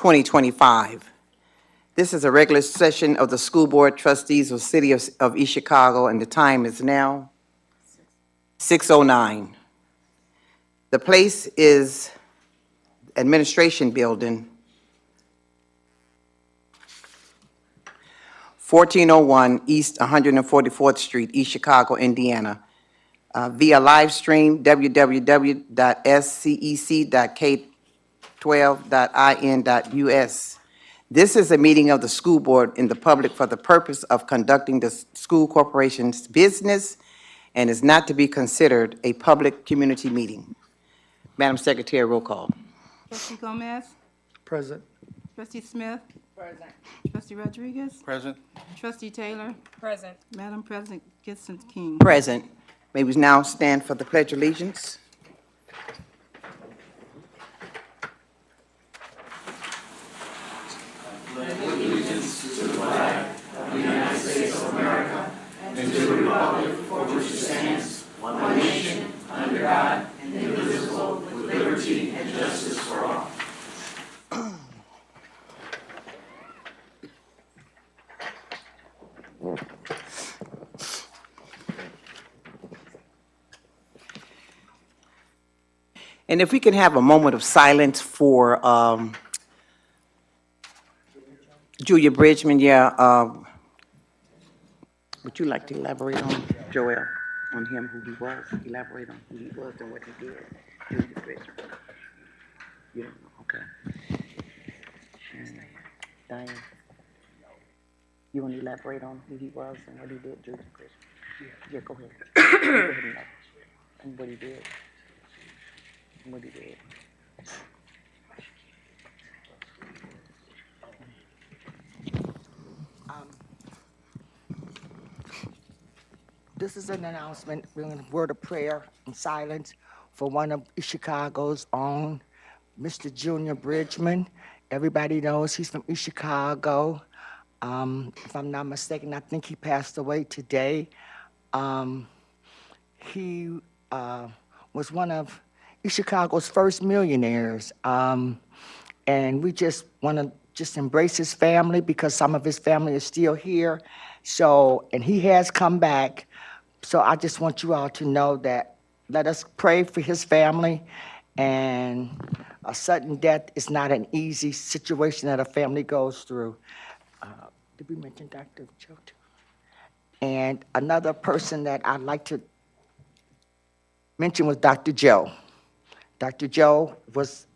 2025. This is a regular session of the School Board Trustees of the City of East Chicago, and the time is now 6:09. The place is Administration Building, 1401 East 144th Street, East Chicago, Indiana, via live stream www.scec.k12.in.us. This is a meeting of the school board in the public for the purpose of conducting the school corporation's business and is not to be considered a public community meeting. Madam Secretary, roll call. Trustee Gomez? Present. Trustee Smith? Present. Trustee Rodriguez? Present. Trustee Taylor? Present. Madam President, Gibson King? Present. May we now stand for the Pledge of Allegiance? And if we can have a moment of silence for Julia Bridgman, would you like to elaborate on Joel, on him, who he was? Elaborate on who he was and what he did. Julia Bridgman. You don't know, okay. Diane, you want to elaborate on who he was and what he did, Julia Bridgman? Yeah, go ahead. Go ahead and elaborate on what he did. What he did. This is an announcement, bringing a word of prayer and silence for one of Chicago's own, Mr. Junior Bridgman. Everybody knows he's from East Chicago. If I'm not mistaken, I think he passed away today. He was one of East Chicago's first millionaires. And we just want to embrace his family because some of his family is still here. So, and he has come back. So I just want you all to know that let us pray for his family. And a sudden death is not an easy situation that a family goes through. Did we mention Dr. Joe too? And another person that I'd like to mention was Dr. Joe. Dr. Joe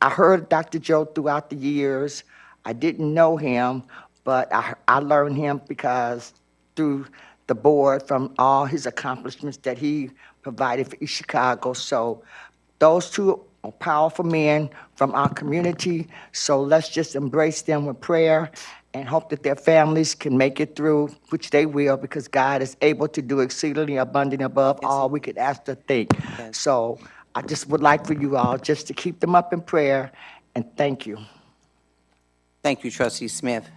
I heard Dr. Joe throughout the years. I didn't know him, but I learned him because through the board from all his accomplishments that he provided for East Chicago. So those two are powerful men from our community. So let's just embrace them with prayer and hope that their families can make it through, which they will, because God is able to do exceedingly abundant above all we could ask or think. Yes. So I just would like for you all just to keep them up in prayer, and thank you. Thank you, Trustee Smith.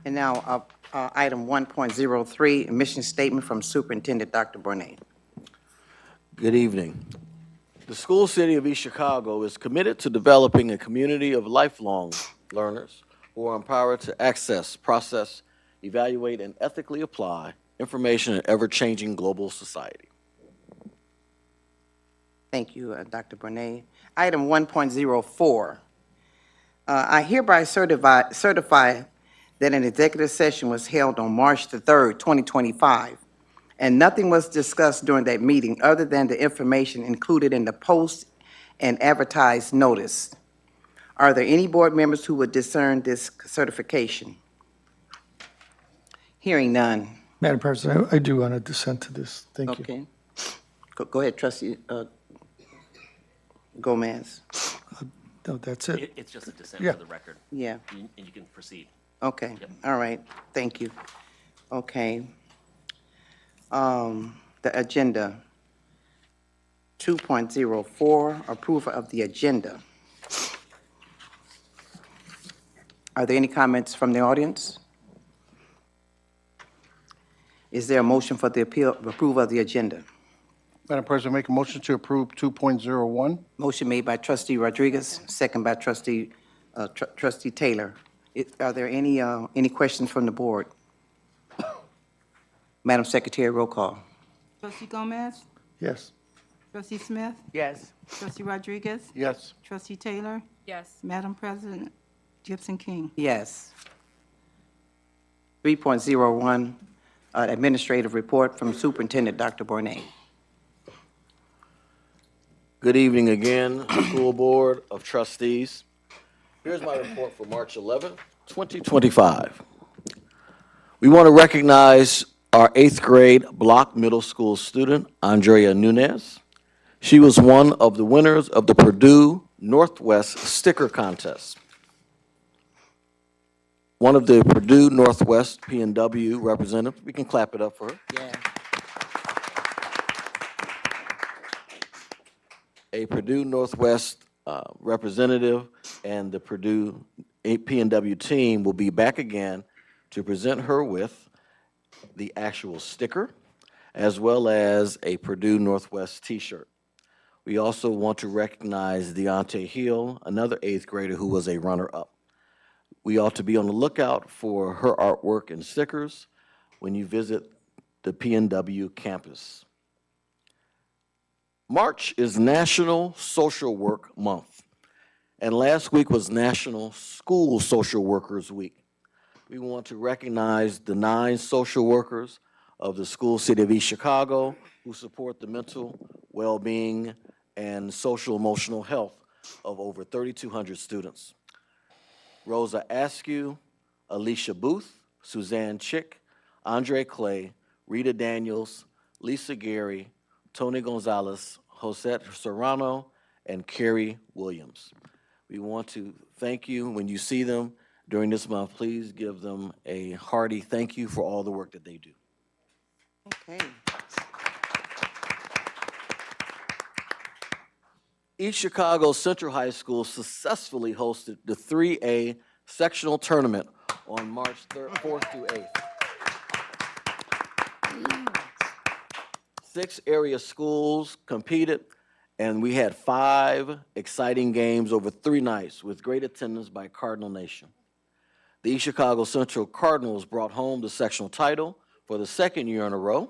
And now, item 1.03, mission statement from Superintendent Dr. Bonet. Good evening. The school city of East Chicago is committed to developing a community of lifelong learners who are empowered to access, process, evaluate, and ethically apply information in ever-changing global society. Thank you, Dr. Bonet. Item 1.04, I hereby certify that an executive session was held on March the 3rd, 2025, and nothing was discussed during that meeting other than the information included in the post and advertised notice. Are there any board members who would discern this certification? Hearing none. Madam President, I do want to dissent to this. Thank you. Okay. Go ahead, Trustee Gomez. No, that's it. It's just a dissent Yeah. for the record, Yeah, and you can proceed. okay, Yep. all right, thank you. Okay. The agenda, 2.04, approval of the agenda. Are there any comments from the audience? Is there a motion for the approval of the agenda? Madam President, make a motion to approve 2.01. Motion made by trustee Rodriguez, second by trustee Taylor. Are there any questions from the board? Madam Secretary, roll call. Trustee Gomez? Yes. Trustee Smith? Yes. Trustee Rodriguez? Yes. Trustee Taylor? Yes. Madam President, Gibson King. Yes. 3.01, administrative report from Superintendent Dr. Bornay. Good evening again, School Board of Trustees. Here's my report for March 11, 2025. We want to recognize our 8th grade Block Middle School student, Andrea Nunez. She was one of the winners of the Purdue Northwest Sticker Contest. One of the Purdue Northwest P&W representatives, we can clap it up for her. Yeah. A Purdue Northwest representative and the Purdue P&W team will be back again to present her with the actual sticker, as well as a Purdue Northwest t-shirt. We also want to recognize Deontay Hill, another 8th grader who was a runner-up. We ought to be on the lookout for her artwork and stickers when you visit the P&W campus. March is National Social Work Month, and last week was National School Social Workers Week. We want to recognize the 9 social workers of the School City of East Chicago who support the mental well-being and social-emotional health of over 3,200 students. Rosa Askew, Alicia Booth, Suzanne Chick, Andre Clay, Rita Daniels, Lisa Gary, Tony Gonzalez, Josette Serrano, and Carrie Williams. We want to thank you. When you see them during this month, please give them a hearty thank you for all the work that they do. Okay. East Chicago Central High School successfully hosted the 3A sectional tournament on March 4th through 8th. 6 area schools competed, and we had 5 exciting games over 3 nights with great attendance by Cardinal Nation. The East Chicago Central Cardinals brought home the sectional title for the 2nd year in a row.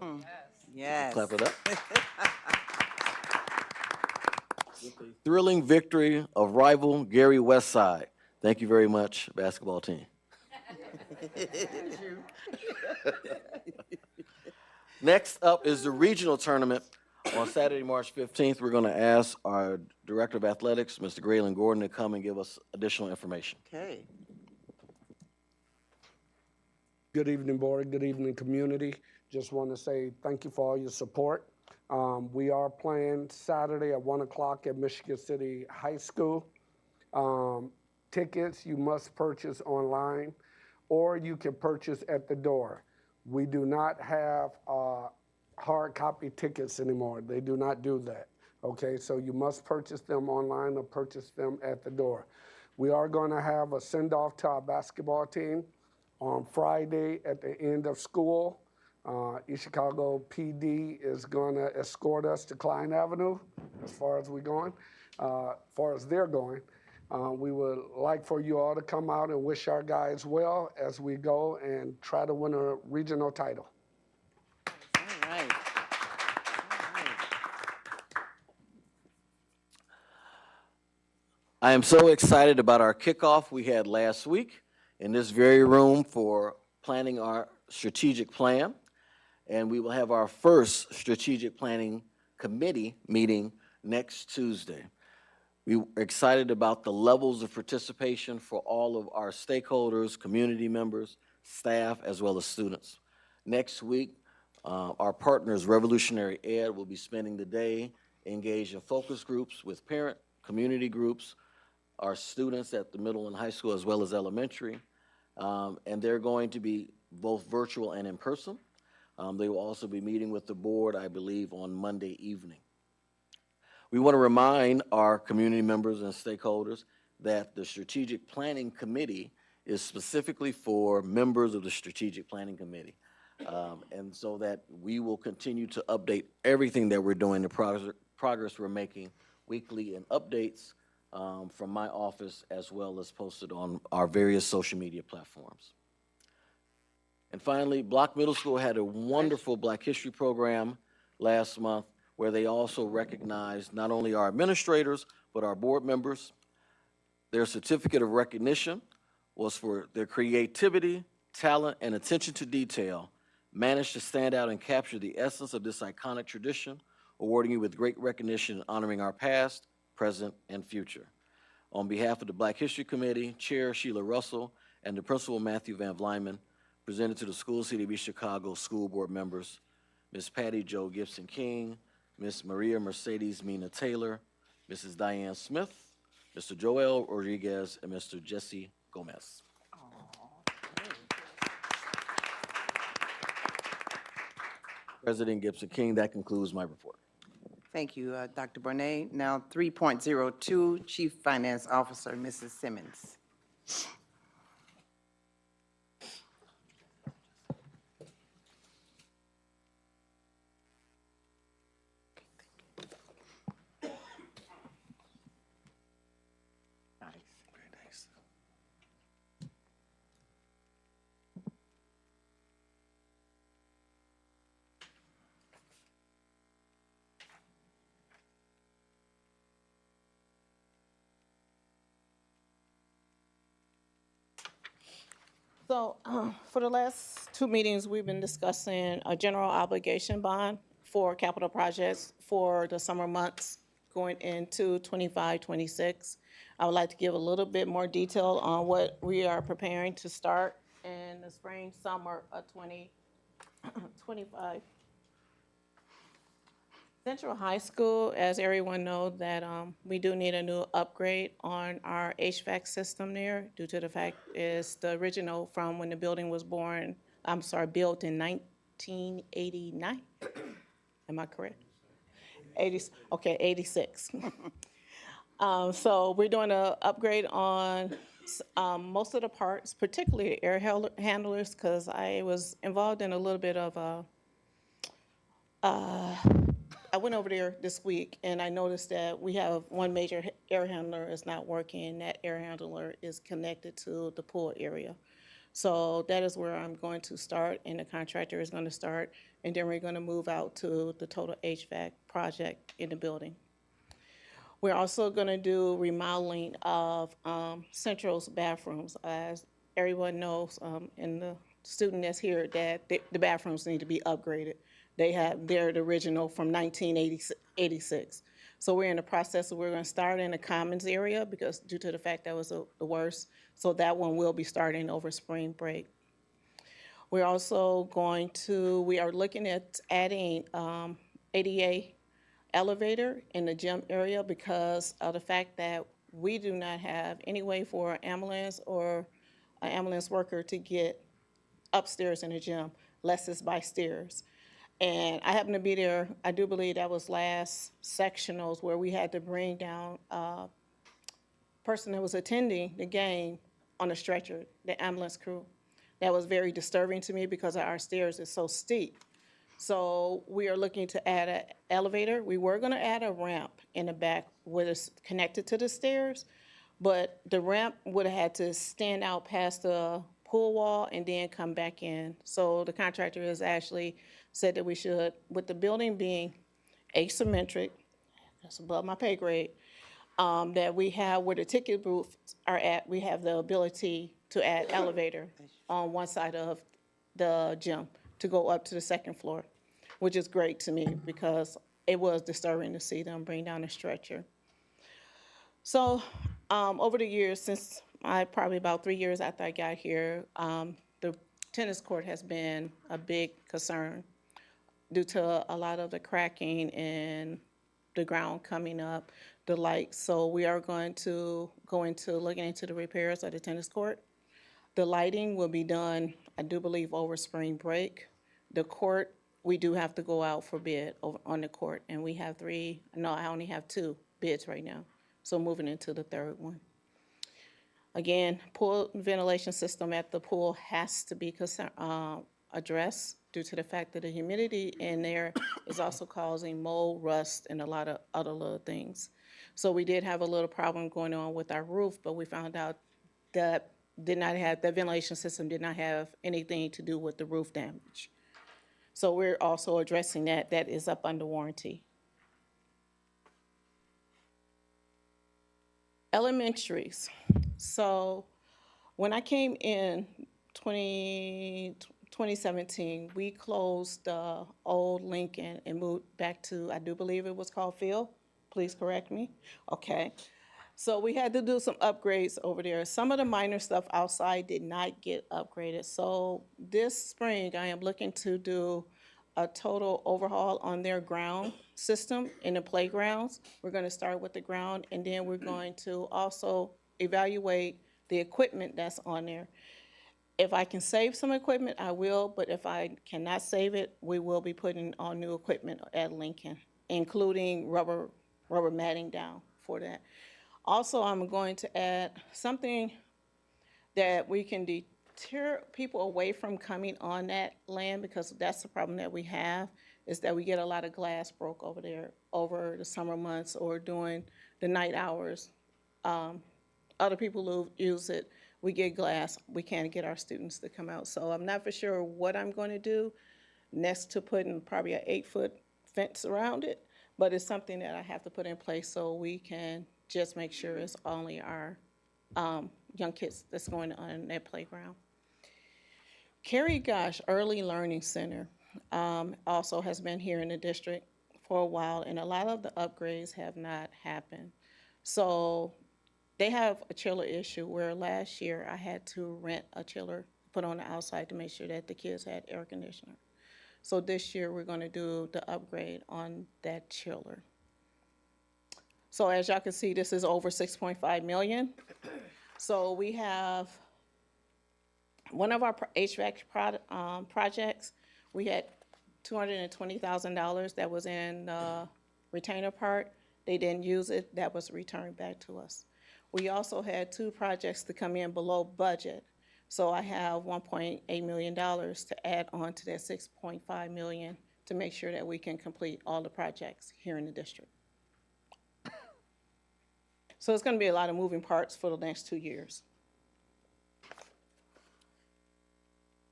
Yes. Clap it up. With a thrilling victory of rival Gary Westside. Thank you very much, basketball team. Next up is the regional tournament. On Saturday, March 15th, we're going to ask our Director of Athletics, Mr. Graylin Gordon, to come and give us additional information. Okay. Good evening, board. Good evening, community. Just want to say thank you for all your support. We are playing Saturday at 1 o'clock at Michigan City High School. Tickets you must purchase online, or you can purchase at the door. We do not have hard copy tickets anymore. They do not do that. Okay, so you must purchase them online or purchase them at the door. We are going to have a send-off to our basketball team on Friday at the end of school. East Chicago PD is going to escort us to Klein Avenue as far as we're going, as far as they're going. We would like for you all to come out and wish our guys well as we go and try to win a regional title. All right. I am so excited about our kickoff we had last week in this very room for planning our strategic plan. And we will have our first strategic planning committee meeting next Tuesday. We're excited about the levels of participation for all of our stakeholders, community members, staff, as well as students. Next week, our partners, Revolutionary Ed, will be spending the day engaged in focus groups with parent, community groups, our students at the middle and high school, as well as elementary. And they're going to be both virtual and in person. They will also be meeting with the board, I believe, on Monday evening. We want to remind our community members and stakeholders that the Strategic Planning Committee is specifically for members of the Strategic Planning Committee. And so that we will continue to update everything that we're doing, the progress we're making weekly, and updates from my office, as well as posted on our various social media platforms. And finally, Block Middle School had a wonderful Black History program last month where they also recognized not only our administrators, but our board members. Their certificate of recognition was for their creativity, talent, and attention to detail, managed to stand out and capture the essence of this iconic tradition, awarding you with great recognition and honoring our past, present, and future. On behalf of the Black History Committee, Chair Sheila Russell, and the Principal Matthew Van Vlyman, presented to the School City of East Chicago School Board members, Ms. Patty Jo Gibson King, Ms. Maria Mercedes Mina Taylor, Mrs. Diane Smith, Mr. Joel Rodriguez, and Mr. Jesse Gomez. President Gibson King, that concludes my report. Thank you, Dr. Bonet. Now, 3.02, Chief Finance Officer, Mrs. Simmons. Very nice. So for the last two meetings, we've been discussing a general obligation bond for capital projects for the summer months going into 25, 26. I would like to give a little bit more detail on what we are preparing to start in the spring, summer of 2025. Central High School, as everyone knows, that we do need a new upgrade on our HVAC system there due to the fact it's the original from when the building was built in 1989. Am I correct? 86. So we're doing an upgrade on most of the parts, particularly air handlers, because I was involved in a little bit of I went over there this week and I noticed that we have one major air handler is not working. That air handler is connected to the pool area. So that is where I'm going to start, and the contractor is going to start, and then we're going to move out to the total HVAC project in the building. We're also going to do remodeling of Central's bathrooms. As everyone knows, and the student that's here, that the bathrooms need to be upgraded. They're the original from 1986. So we're in the process, we're going to start in the commons area because due to the fact that was the worst. So that one will be starting over spring break. We're also we are looking at adding ADA elevator in the gym area because of the fact that we do not have any way for an ambulance or an ambulance worker to get upstairs in the gym, less it's by stairs. And I happened to be there, I do believe that was last sectionals where we had to bring down a person that was attending the game on a stretcher, the ambulance crew. That was very disturbing to me because our stairs is so steep. So we are looking to add an elevator. We were gonna add a ramp in the back where it's connected to the stairs, but the ramp would have had to stand out past the pool wall and then come back in. So the contractor has actually said that we should, with the building being asymmetric, that's above my pay grade, that we have where the ticket booths are at, we have the ability to add elevator on one side of the gym to go up to the second floor, which is great to me because it was disturbing to see them bring down a stretcher. So over the years, since probably about 3 years after I got here, the tennis court has been a big concern due to a lot of the cracking and the ground coming up, the lights. So we are going to go into looking into the repairs of the tennis court. The lighting will be done, I do believe, over spring break. The court, we do have to go out for bid on the court, and we have I only have 2 bids right now. So moving into the third one. Again, pool ventilation system at the pool has to be addressed. due to the fact that the humidity in there is also causing mold, rust, and a lot of other little things. So we did have a little problem going on with our roof, but we found out that the ventilation system did not have anything to do with the roof damage. So we're also addressing that. That is up under warranty. Elementaries. So when I came in 2017, we closed the old Lincoln and moved back to, I do believe it was called Phil. Please correct me. Okay. So we had to do some upgrades over there. Some of the minor stuff outside did not get upgraded. So this spring, I am looking to do a total overhaul on their ground system in the playgrounds. We're going to start with the ground, and then we're going to also evaluate the equipment that's on there. If I can save some equipment, I will, but if I cannot save it, we will be putting on new equipment at Lincoln, including rubber matting down for that. Also, I'm going to add something that we can deter people away from coming on that land, because that's the problem that we have, is that we get a lot of glass broke over there over the summer months or during the night hours. Other people who use it, we get glass. We can't get our students to come out. So I'm not for sure what I'm going to do next to putting probably an 8-foot fence around it, but it's something that I have to put in place so we can just make sure it's only our young kids that's going on that playground. Carrie Gosh Early Learning Center also has been here in the district for a while, and a lot of the upgrades have not happened. So they have a chiller issue where last year I had to rent a chiller, put on the outside to make sure that the kids had air conditioner. So this year we're going to do the upgrade on that chiller. So as y'all can see, this is over 6.5 million. So we have one of our HVAC projects, we had $220,000 that was in the retainer part. They didn't use it, that was returned back to us. We also had 2 projects to come in below budget. So I have $1.8 million to add on to that 6.5 million to make sure that we can complete all the projects here in the district. So it's going to be a lot of moving parts for the next 2 years.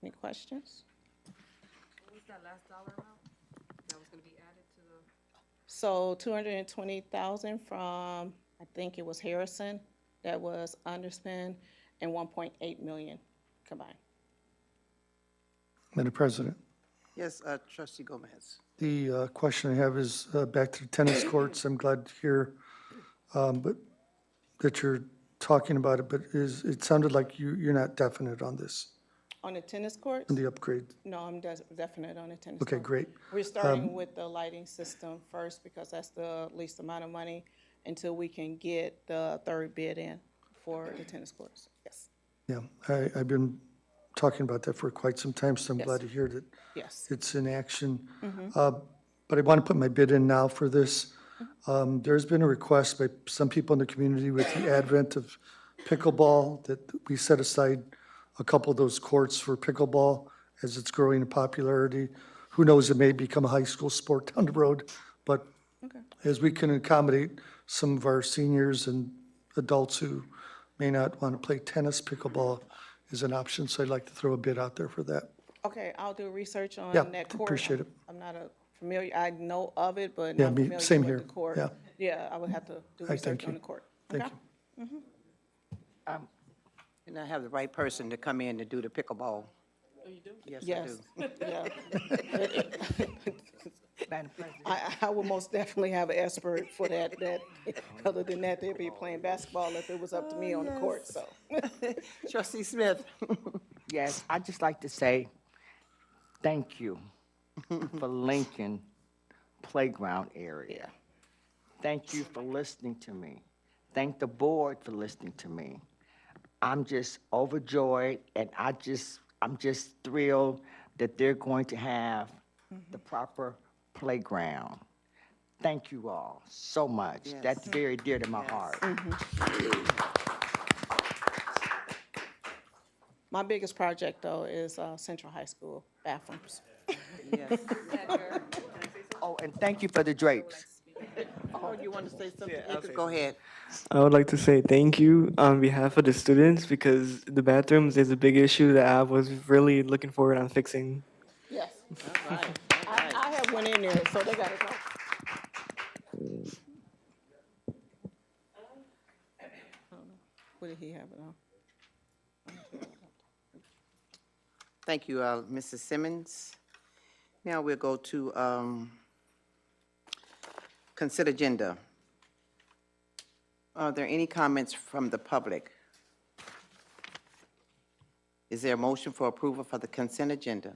Any questions? What was that last dollar amount that was gonna be added to the? So 220,000 from, I think it was Harrison, that was underspent, and 1.8 million combined. Madam President, Yes, trustee Gomez. the question I have is back to the tennis courts. I'm glad to hear but that you're talking about it, but it sounded like you're not definite on this, On the tennis courts? on the upgrade. No, I'm definite on the tennis Okay, court. great. We're starting with the lighting system first because that's the least amount of money until we can get the third bid in for the tennis courts. Yes, Yeah, I've been talking about that for quite some time, so I'm Yes. glad to hear that yes. it's in action. But I want to put my bid in now for this. There's been a request by some people in the community with the advent of pickleball that we set aside a couple of those courts for pickleball as it's growing in popularity. Who knows, it may become a high school sport down the road, but as we can accommodate some of our seniors and adults who may not want to play tennis, pickleball is an option, so I'd like to throw a bid out there for that. Okay, I'll do research on Yeah, that court. appreciate it. I'm not familiar, I know of it, but Yeah, not me- familiar same with here, the court. yeah. Yeah, I would have to do Right, research thank on you. the court. Thank Okay? you. And I have the right person to come in to do the pickleball. Oh, you do? Yes, I Yes, do. yeah. Madam President. I would most definitely have an expert for that, other than that, they'd be playing basketball if it was up to me on the court, so. Trustee Smith. Yes, I'd just like to say thank you for Lincoln Playground area. Thank you for listening to me. Thank the board for listening to me. I'm just overjoyed, and I'm just thrilled that they're going to have the proper playground. Thank you all so much. Yes. That's very dear to my heart. My biggest project, though, is Central High School bathrooms. Yes. Oh, and thank you for the drapes. Oh, you want to say something? Yes, go ahead. I would like to say thank you on behalf of the students because the bathrooms is a big issue that I was really looking forward on fixing. Yes. All right. I have one in there, so they got to go. What did he have it on? Thank you, Mrs. Simmons. Now we'll go to consent agenda. Are there any comments from the public? Is there a motion for approval for the consent agenda?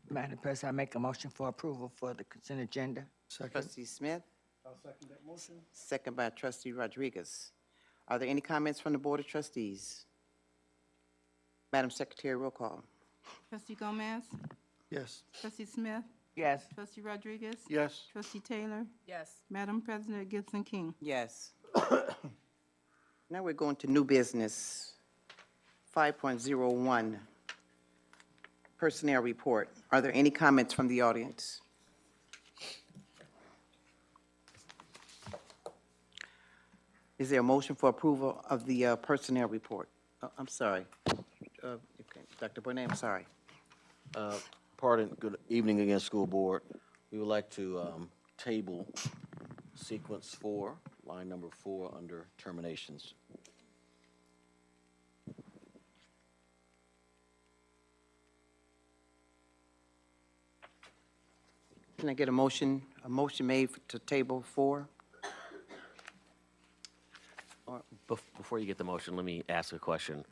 Madam President, I make a motion for approval for the consent agenda. Second. Trustee Smith? I'll second that motion. Second by Trustee Rodriguez. Are there any comments from the Board of Trustees? Madam Secretary, roll call. Trustee Gomez? Yes. Trustee Smith? Yes. Trustee Rodriguez? Yes. Trustee Taylor? Yes. Madam President Gibson King? Yes. Now we're going to new business. 5.01, personnel report. Are there any comments from the audience? Is there a motion for approval of the personnel report? I'm sorry. Okay, Dr. Bonet, I'm sorry. Pardon, good evening again, school board. We would like to table sequence 4, line number 4, under terminations. Can I get a motion made to table 4? Before you get the motion, let me ask a question.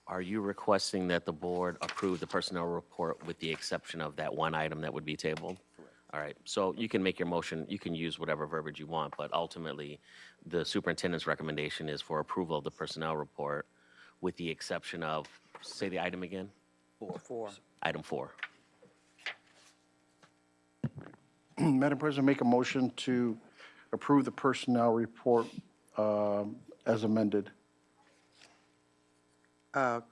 Are you requesting that the board approve the personnel report with the exception of that one item that would be tabled? Correct. All right, so you can make your motion, you can use whatever verbiage you want, but ultimately, the superintendent's recommendation is for approval of the personnel report with the exception of, say the item again? 4. Item 4. Madam President, make a motion to approve the personnel report as amended. A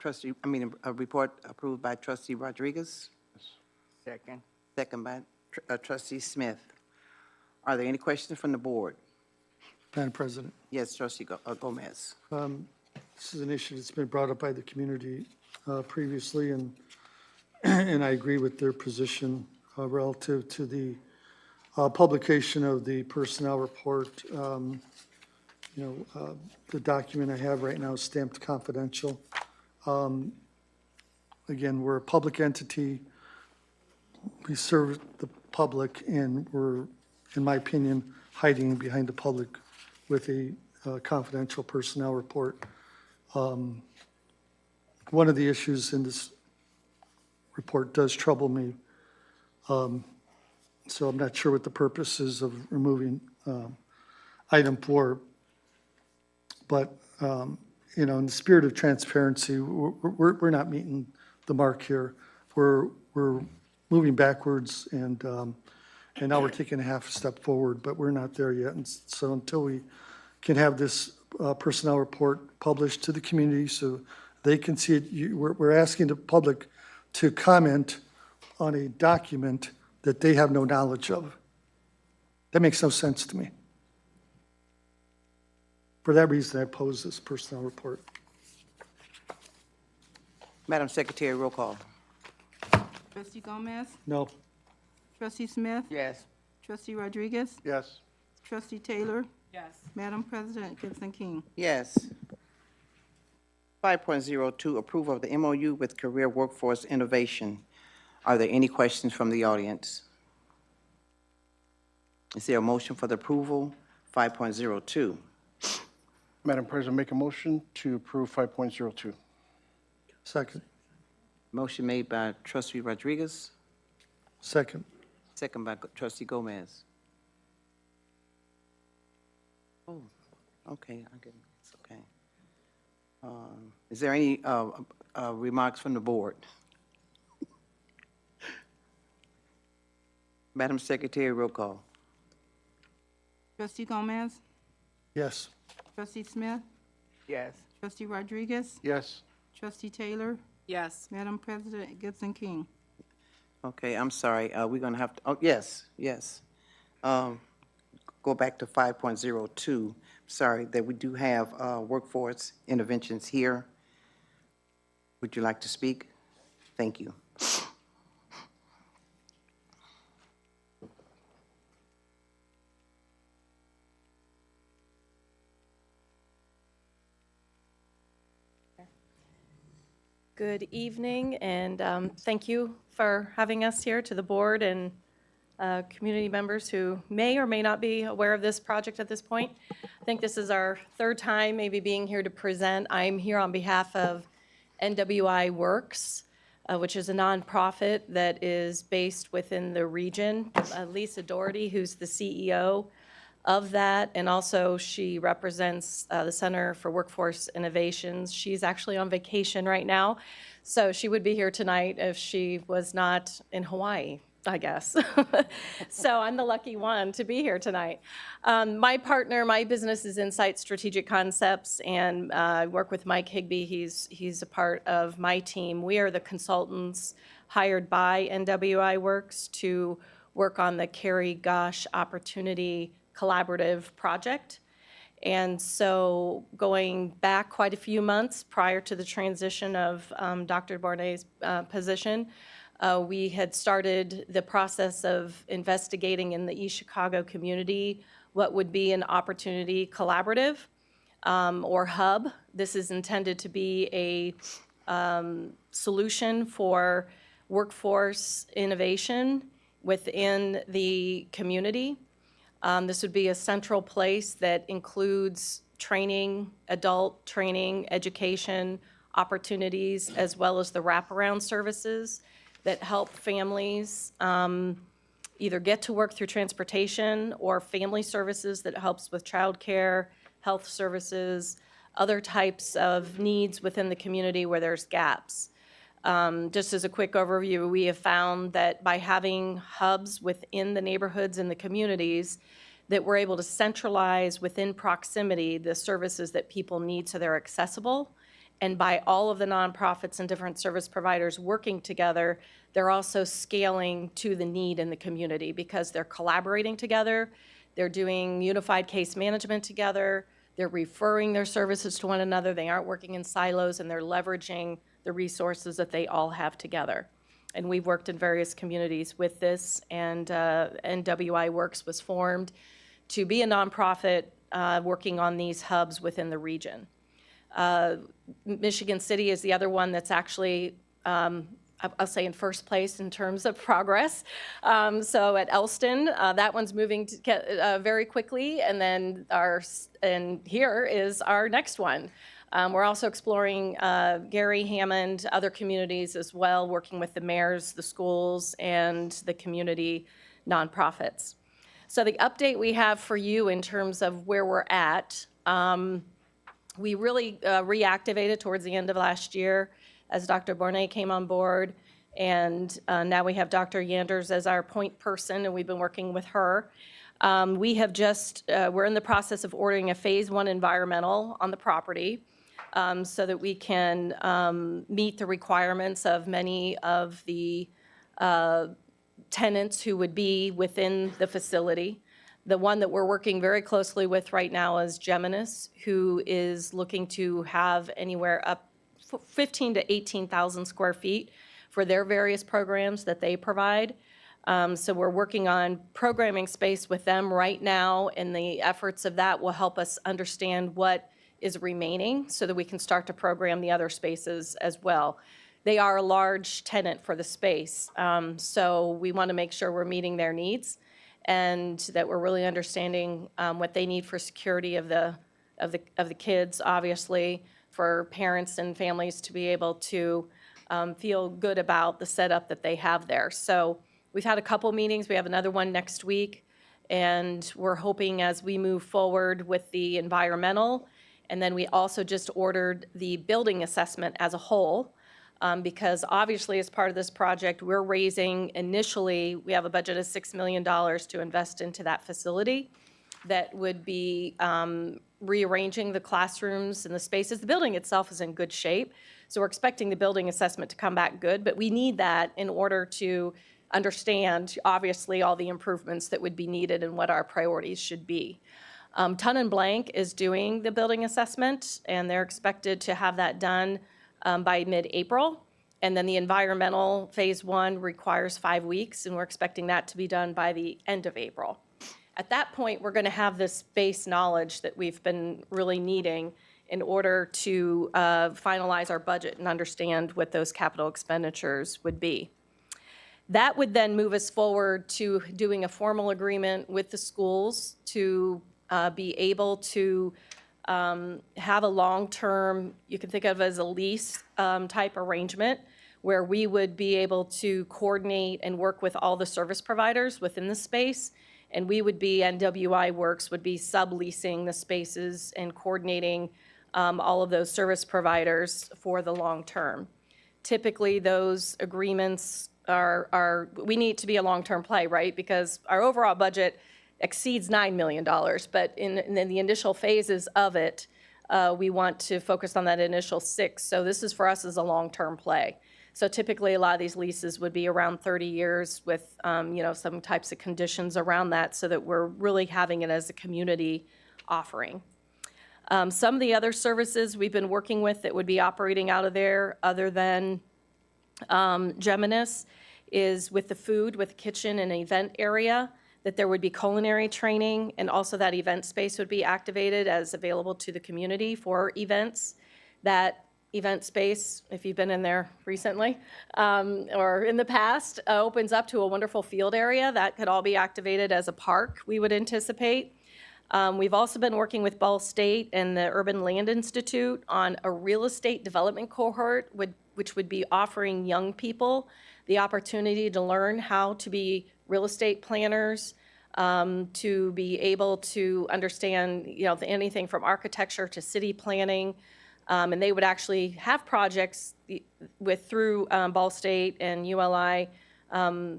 report approved by Trustee Rodriguez, Second. second by Trustee Smith. Are there any questions from the board? Madam President, Yes, Trustee Gomez. this is an issue that's been brought up by the community previously, and and I agree with their position relative to the publication of the personnel report. The document I have right now is stamped confidential. Again, we're a public entity. We serve the public, and we're, in my opinion, hiding behind the public with a confidential personnel report. One of the issues in this report does trouble me. So I'm not sure what the purpose is of removing item 4. But, in the spirit of transparency, we're not meeting the mark here. We're moving backwards, and now we're taking a half a step forward, but we're not there yet. And so until we can have this personnel report published to the community so they can see it, we're asking the public to comment on a document that they have no knowledge of. That makes no sense to me. For that reason, I oppose this personnel report. Madam Secretary, roll call. Trustee Gomez? No. Trustee Smith? Yes. Trustee Rodriguez? Yes. Trustee Taylor? Yes. Madam President Gibson King? Yes. 5.02, approval of the MOU with Career Workforce Innovation. Are there any questions from the audience? Is there a motion for the approval? 5.02. Madam President, make a motion to approve 5.02. Second. Motion made by Trustee Rodriguez, Second. second by Trustee Gomez. Oh, okay, I get it, it's okay. Is there any remarks from the board? Madam Secretary, roll call. Trustee Gomez? Yes. Trustee Smith? Yes. Trustee Rodriguez? Yes. Trustee Taylor? Yes. Madam President, Gibson King? Okay, I'm sorry, we're gonna have to, oh, yes, yes. Go back to 5.02. Sorry, that we do have workforce interventions here. Would you like to speak? Thank you. Good evening, and thank you for having us here, to the board and community members who may or may not be aware of this project at this point. I think this is our third time maybe being here to present. I'm here on behalf of NWI Works, which is a nonprofit that is based within the region. Lisa Doherty, who's the CEO of that, and also she represents the Center for Workforce Innovations. She's actually on vacation right now, so she would be here tonight if she was not in Hawaii, I guess. So I'm the lucky one to be here tonight. My partner, my business is Insight Strategic Concepts, and I work with Mike Higby. He's a part of my team. We are the consultants hired by NWI Works to work on the Carrie Gosh Opportunity Collaborative project. And so going back quite a few months prior to the transition of Dr. Bornay's position, we had started the process of investigating in the East Chicago community what would be an opportunity collaborative or hub. This is intended to be a solution for workforce innovation within the community. This would be a central place that includes training, adult training, education, opportunities, as well as the wraparound services that help families either get to work through transportation or family services that helps with childcare, health services, other types of needs within the community where there's gaps. Just as a quick overview, we have found that by having hubs within the neighborhoods and the communities, that we're able to centralize within proximity the services that people need so they're accessible. And by all of the nonprofits and different service providers working together, they're also scaling to the need in the community because they're collaborating together, they're doing unified case management together, they're referring their services to one another, they aren't working in silos, and they're leveraging the resources that they all have together. And we've worked in various communities with this, and NWI Works was formed to be a nonprofit working on these hubs within the region. Michigan City is the other one that's actually, I'll say, in first place in terms of progress. So at Elston, that one's moving very quickly, and then here is our next one. We're also exploring Gary, Hammond, other communities as well, working with the mayors, the schools, and the community nonprofits. So the update we have for you in terms of where we're at, we really reactivated towards the end of last year as Dr. Bornay came on board, and now we have Dr. Yanders as our point person, and we've been working with her. We have we're in the process of ordering a phase 1 environmental on the property so that we can meet the requirements of many of the tenants who would be within the facility. The one that we're working very closely with right now is Geminis, who is looking to have anywhere up 15 to 18,000 square feet for their various programs that they provide. So we're working on programming space with them right now, and the efforts of that will help us understand what is remaining so that we can start to program the other spaces as well. They are a large tenant for the space, so we want to make sure we're meeting their needs and that we're really understanding what they need for security of the kids, obviously, for parents and families to be able to feel good about the setup that they have there. So we've had a couple meetings. We have another one next week, and we're hoping as we move forward with the environmental, and then we also just ordered the building assessment as a whole, because obviously as part of this project, we're raising initially, we have a budget of $6 million to invest into that facility. that would be rearranging the classrooms and the spaces. The building itself is in good shape, so we're expecting the building assessment to come back good, but we need that in order to understand, obviously, all the improvements that would be needed and what our priorities should be. Ton and Blank is doing the building assessment, and they're expected to have that done by mid-April. And then the environmental phase 1 requires 5 weeks, and we're expecting that to be done by the end of April. At that point, we're going to have this base knowledge that we've been really needing in order to finalize our budget and understand what those capital expenditures would be. That would then move us forward to doing a formal agreement with the schools to be able to have a long-term, you can think of it as a lease type arrangement, where we would be able to coordinate and work with all the service providers within the space, and we would be, NWI Works would be subleasing the spaces and coordinating all of those service providers for the long term. Typically, those agreements we need to be a long-term play, right? Because our overall budget exceeds $9 million, but in the initial phases of it, we want to focus on that initial 6. So this is for us as a long-term play. So typically, a lot of these leases would be around 30 years with, some types of conditions around that, so that we're really having it as a community offering. Some of the other services we've been working with that would be operating out of there, other than Geminis, is with the food, with the kitchen and event area, that there would be culinary training, and also that event space would be activated as available to the community for events. That event space, if you've been in there recently or in the past, opens up to a wonderful field area that could all be activated as a park, we would anticipate. We've also been working with Ball State and the Urban Land Institute on a real estate development cohort, which would be offering young people the opportunity to learn how to be real estate planners, to be able to understand, anything from architecture to city planning. And they would actually have projects through Ball State and ULI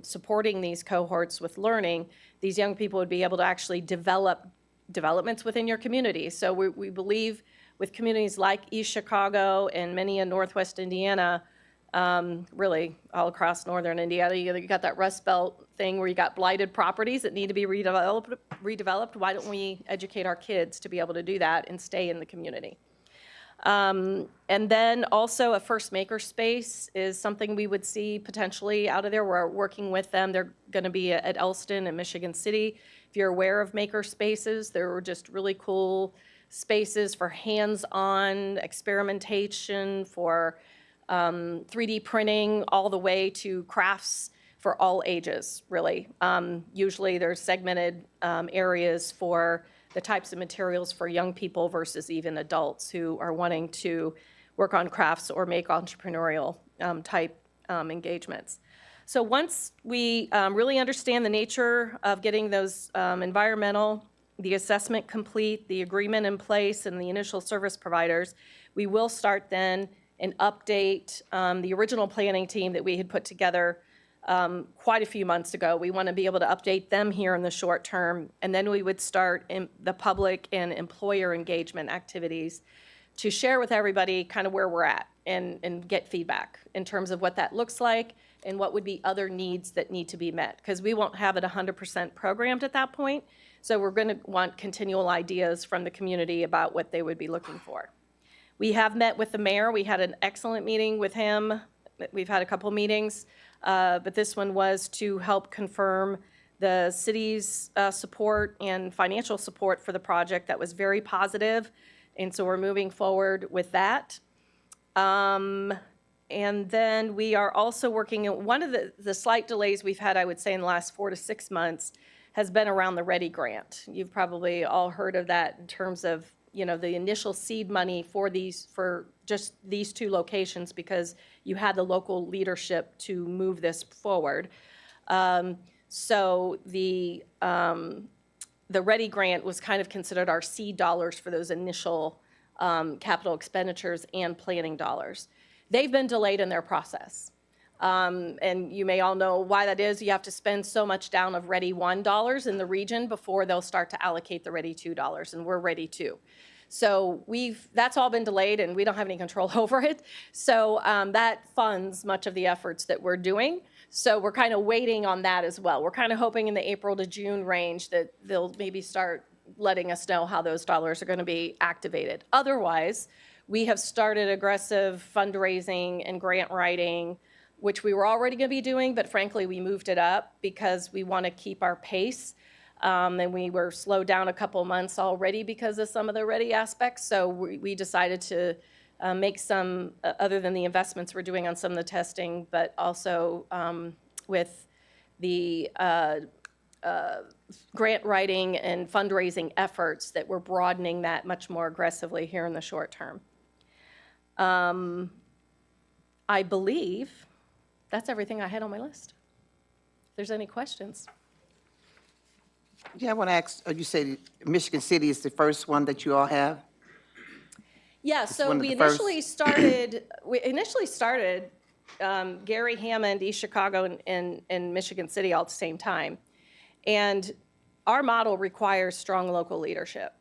supporting these cohorts with learning. These young people would be able to actually develop developments within your community. So we believe with communities like East Chicago and many in Northwest Indiana, really all across Northern Indiana, you got that Rust Belt thing where you got blighted properties that need to be redeveloped. Why don't we educate our kids to be able to do that and stay in the community? And then also a First Maker Space is something we would see potentially out of there. We're working with them. They're going to be at Elston and Michigan City. If you're aware of maker spaces, they're just really cool spaces for hands-on experimentation, for 3D printing, all the way to crafts for all ages, really. Usually there's segmented areas for the types of materials for young people versus even adults who are wanting to work on crafts or make entrepreneurial type engagements. So once we really understand the nature of getting those the assessment complete, the agreement in place, and the initial service providers, we will start then and update the original planning team that we had put together quite a few months ago. We want to be able to update them here in the short term, and then we would start in the public and employer engagement activities to share with everybody kind of where we're at and get feedback in terms of what that looks like and what would be other needs that need to be met, because we won't have it 100% programmed at that point. So we're going to want continual ideas from the community about what they would be looking for. We have met with the mayor. We had an excellent meeting with him. We've had a couple meetings, but this one was to help confirm the city's support and financial support for the project. That was very positive, and so we're moving forward with that. And then we are also working, one of the slight delays we've had, I would say, in the last 4 to 6 months has been around the READY grant. You've probably all heard of that in terms of, the initial seed money for just these 2 locations, because you had the local leadership to move this forward. So the READY grant was kind of considered our seed dollars for those initial capital expenditures and planning dollars. They've been delayed in their process. And you may all know why that is. You have to spend so much down of Ready $1 in the region before they'll start to allocate the Ready $2, and we're Ready 2. So that's all been delayed, and we don't have any control over it. So that funds much of the efforts that we're doing. So we're kind of waiting on that as well. We're kind of hoping in the April to June range that they'll maybe start letting us know how those dollars are going to be activated. Otherwise, we have started aggressive fundraising and grant writing, which we were already going to be doing, but frankly, we moved it up because we want to keep our pace. And we were slowed down a couple months already because of some of the ready aspects. So we decided to make some, other than the investments we're doing on some of the testing, but also with the grant writing and fundraising efforts that we're broadening that much more aggressively here in the short term. I believe that's everything I had on my list. If there's any questions. Yeah, I want to ask, you said Michigan City is the first one that you all have? Yeah, so one of we the first? initially started Gary, Hammond, East Chicago, and Michigan City all at the same time. And our model requires strong local leadership.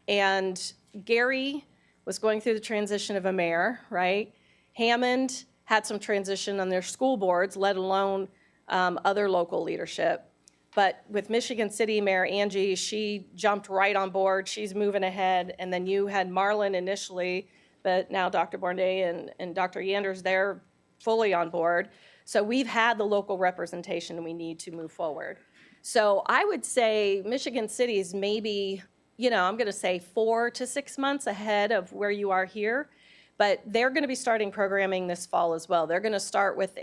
And Gary was going through the transition of a mayor, right? Hammond had some transition on their school boards, let alone other local leadership. But with Michigan City Mayor Angie, she jumped right on board. She's moving ahead. And then you had Marlin initially, but now Dr. Bournet and Dr. Yanders, they're fully on board. So we've had the local representation we need to move forward. So I would say Michigan City is maybe, I'm going to say 4 to 6 months ahead of where you are here. But they're going to be starting programming this fall as well. They're going to start with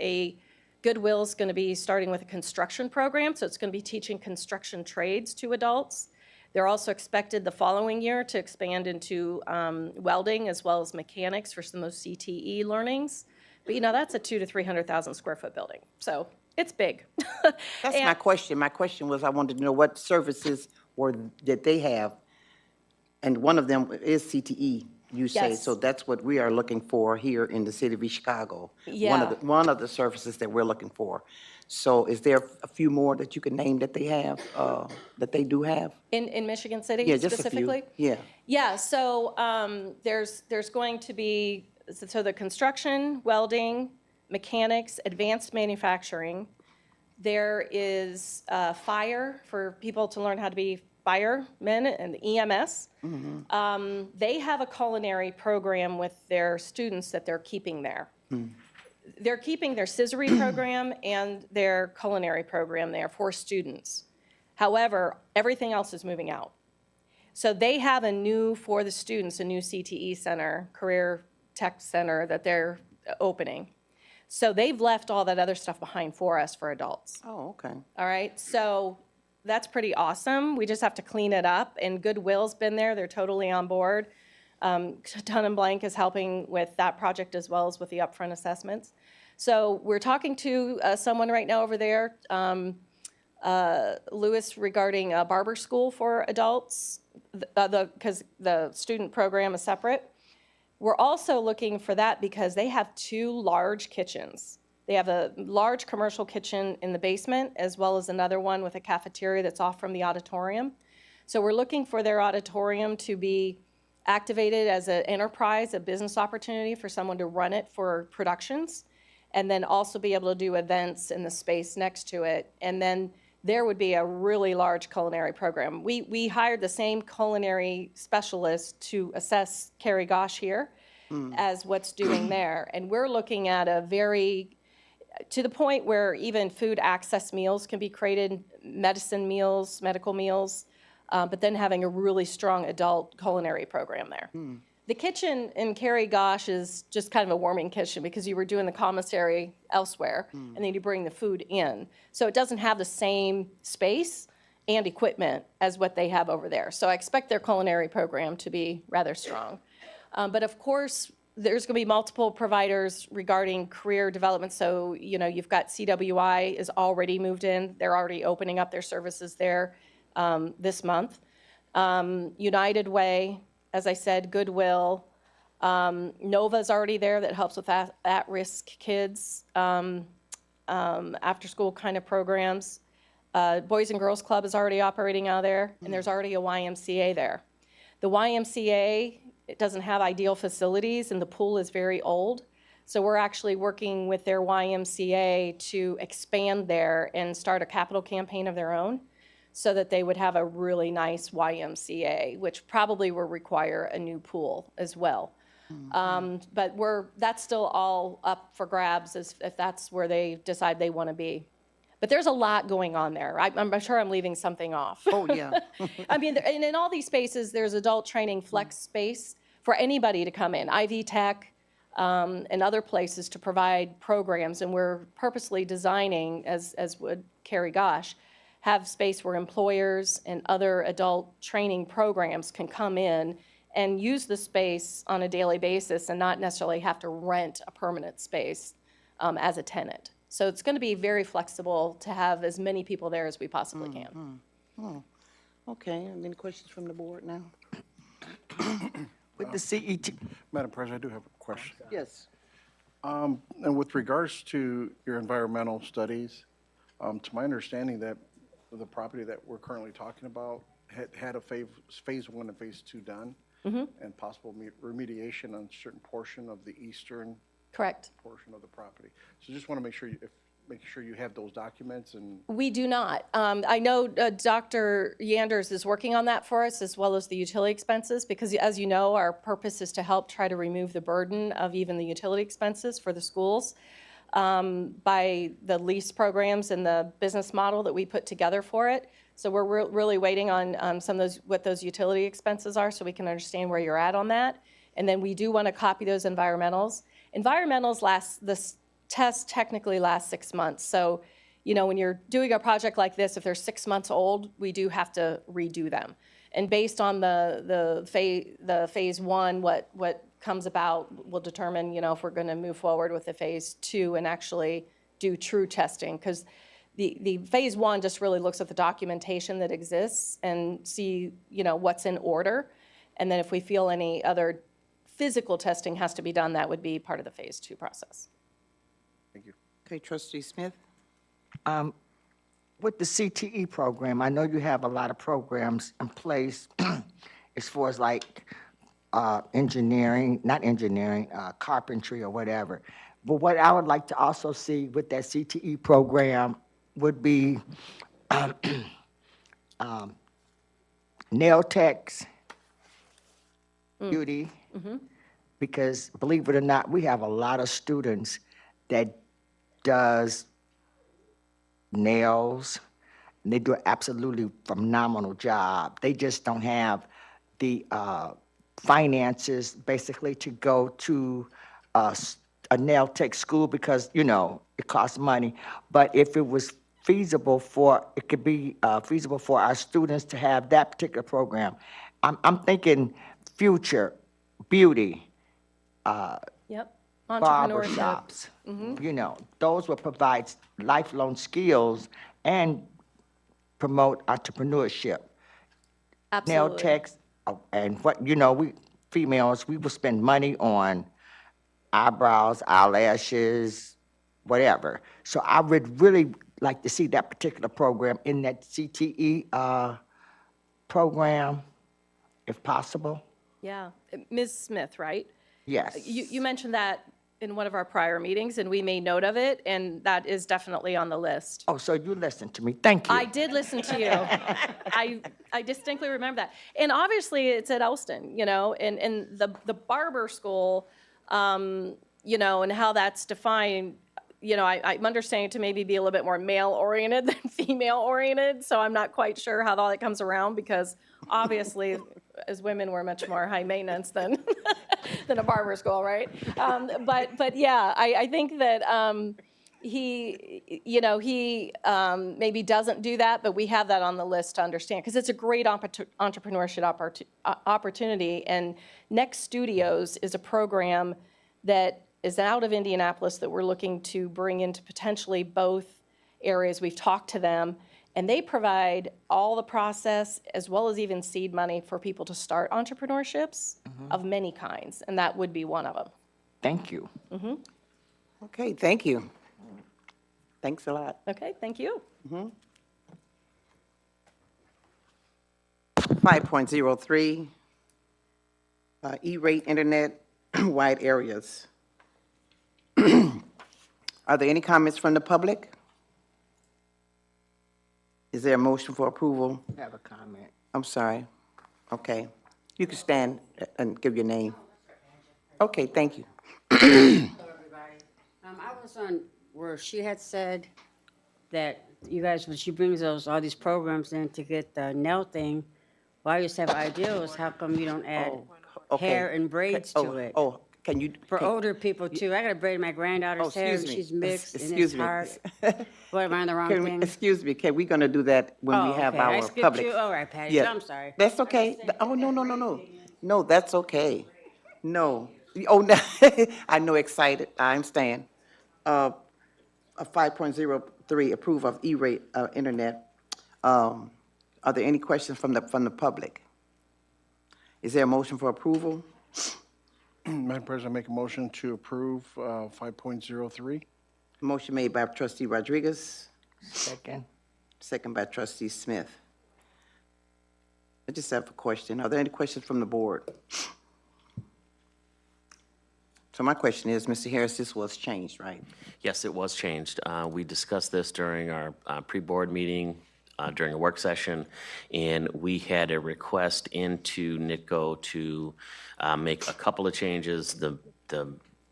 Goodwill's going to be starting with a construction program, so it's going to be teaching construction trades to adults. They're also expected the following year to expand into welding as well as mechanics for some of those CTE learnings. But that's a 200,000 to 300,000 square foot building, so it's big. That's my question. My question was, I wanted to know what services that they have, and one of them is CTE. You say, Yes. so that's what we are looking for here in the city of East Chicago. Yeah. One of the services that we're looking for. So is there a few more that you can name that they have, that they do have? In Michigan City Yeah, just a few. specifically? Yeah. Yeah, so there's going to be, so the construction, welding, mechanics, advanced manufacturing. There is fire for people to learn how to be firemen and the EMS. They have a culinary program with their students that they're keeping there. They're keeping their scissory program and their culinary program there for students. However, everything else is moving out. So they have for the students, a new CTE center, Career Tech Center that they're opening. So they've left all that other stuff behind for us for adults. Oh, okay. All right, so that's pretty awesome. We just have to clean it up, and Goodwill's been there. They're totally on board. Dun & Blank is helping with that project as well as with the upfront assessments. So we're talking to someone right now over there, Lewis, regarding a barber school for adults, because the student program is separate. We're also looking for that because they have 2 large kitchens. They have a large commercial kitchen in the basement, as well as another one with a cafeteria that's off from the auditorium. So we're looking for their auditorium to be activated as an enterprise, a business opportunity for someone to run it for productions, and then also be able to do events in the space next to it. And then there would be a really large culinary program. We hired the same culinary specialist to assess Carrie Gosh here as what's doing there. And we're looking at to the point where even food access meals can be created, medical meals, but then having a really strong adult culinary program there. The kitchen in Carrie Gosh is just kind of a warming kitchen because you were doing the commissary elsewhere, and then you bring the food in. So it doesn't have the same space and equipment as what they have over there. So I expect their culinary program to be rather strong. But of course, there's going to be multiple providers regarding career development. So, you've got CWI is already moved in. They're already opening up their services there this month. United Way, as I said, Goodwill. Nova's already there that helps with at-risk kids. after-school kind of programs. Boys and Girls Club is already operating out of there, and there's already a YMCA there. The YMCA, it doesn't have ideal facilities, and the pool is very old. So we're actually working with their YMCA to expand there and start a capital campaign of their own so that they would have a really nice YMCA, which probably will require a new pool as well. But that's still all up for grabs if that's where they decide they want to be. But there's a lot going on there. I'm sure I'm leaving something off. Oh, yeah. I mean, and in all these spaces, there's adult training flex space for anybody to come in, Ivy Tech, and other places to provide programs. And we're purposely designing, as would Carrie Gosh, have space where employers and other adult training programs can come in and use the space on a daily basis and not necessarily have to rent a permanent space as a tenant. So it's going to be very flexible to have as many people there as we possibly can. Okay, any questions from the board now? With the CET, Madam President, I do have a question. Yes. And with regards to your environmental studies, to my understanding that the property that we're currently talking about had a phase 1 and phase 2 done, and possible remediation on a certain portion of the eastern Correct. portion of the property. So just want to make sure you have those documents and. We do not. I know Dr. Yanders is working on that for us, as well as the utility expenses, because as you know, our purpose is to help try to remove the burden of even the utility expenses for the schools by the lease programs and the business model that we put together for it. So we're really waiting on some of those, what those utility expenses are, so we can understand where you're at on that. And then we do want to copy those environmentals. Environmentals this test technically lasts 6 months. So, you know, when you're doing a project like this, if they're 6 months old, we do have to redo them. And based on the phase 1, what comes about will determine, you know, if we're going to move forward with the phase 2 and actually do true testing. Because the phase 1 just really looks at the documentation that exists and see, you know, what's in order. And then if we feel any other physical testing has to be done, that would be part of the phase 2 process. Thank you. Okay, Trustee Smith? with the CTE program, I know you have a lot of programs in place as far as like carpentry or whatever. But what I would like to also see with that CTE program would be nail techs, beauty, because believe it or not, we have a lot of students that does nails, and they do an absolutely phenomenal job. They just don't have the finances, basically, to go to a nail tech school because, you know, it costs money. But if it was feasible it could be feasible for our students to have that particular program. I'm thinking future, beauty, Yep. barber Entrepreneurship. shops. You know, those will provide lifelong skills and promote entrepreneurship. Nail Absolutely. techs, and what, you know, we females, we will spend money on eyebrows, eyelashes, whatever. So I would really like to see that particular program in that CTE program, if possible. Yeah. Ms. Smith, right? Yes. You mentioned that in one of our prior meetings, and we made note of it, and that is definitely on the list. Oh, so you listened to me. Thank you. I did listen to you. I distinctly remember that. And obviously, it's at Elston, you know, and the barber school, you know, and how that's defined, you know, I'm understanding to maybe be a little bit more male-oriented than female-oriented, so I'm not quite sure how all that comes around, because obviously, as women, we're much more high maintenance than than a barber school, right? But yeah, I think that he, you know, he maybe doesn't do that, but we have that on the list to understand, because it's a great entrepreneurship opportunity. And Next Studios is a program that is out of Indianapolis that we're looking to bring into potentially both areas. We've talked to them, and they provide all the process as well as even seed money for people to start entrepreneurships of many kinds, and that would be one of them. Thank you. Okay, thank you. Thanks a lot. Okay, thank you. 5.03, E-rate internet wide areas. Are there any comments from the public? Is there a motion for approval? I have a comment. I'm sorry. Okay. You can stand and give your name. Okay, thank you. Hello, everybody. I was on where she had said that you guys, when she brings all these programs in to get the nail thing, well, I used to have ideals, how come you don't add Okay. hair and braids Oh, to it? Oh, can you? For can- older people too, I got to braid my Oh, granddaughter's hair, excuse and me. she's mixed, and Excuse it's me. hard. What, am I on the wrong Can we, thing? excuse me, we're gonna do that when we Oh, have okay. I our skipped public. you? All right, Patty, Yeah. I'm sorry. That's okay. Oh, no, no, no, no. No, that's okay. No. Oh, no, I know, excited, I understand. A 5.03, approve of E-rate, internet. Are there any questions from the public? Is there a motion for approval? Madam President, I make a motion to approve 5.03. Motion made by trustee Rodriguez, Second. second by trustee Smith. I just have a question. Are there any questions from the board? So my question is, Mr. Harris, this was changed, right? Yes, it was changed. We discussed this during our pre-board meeting, during a work session, and we had a request into NITCO to make a couple of changes. The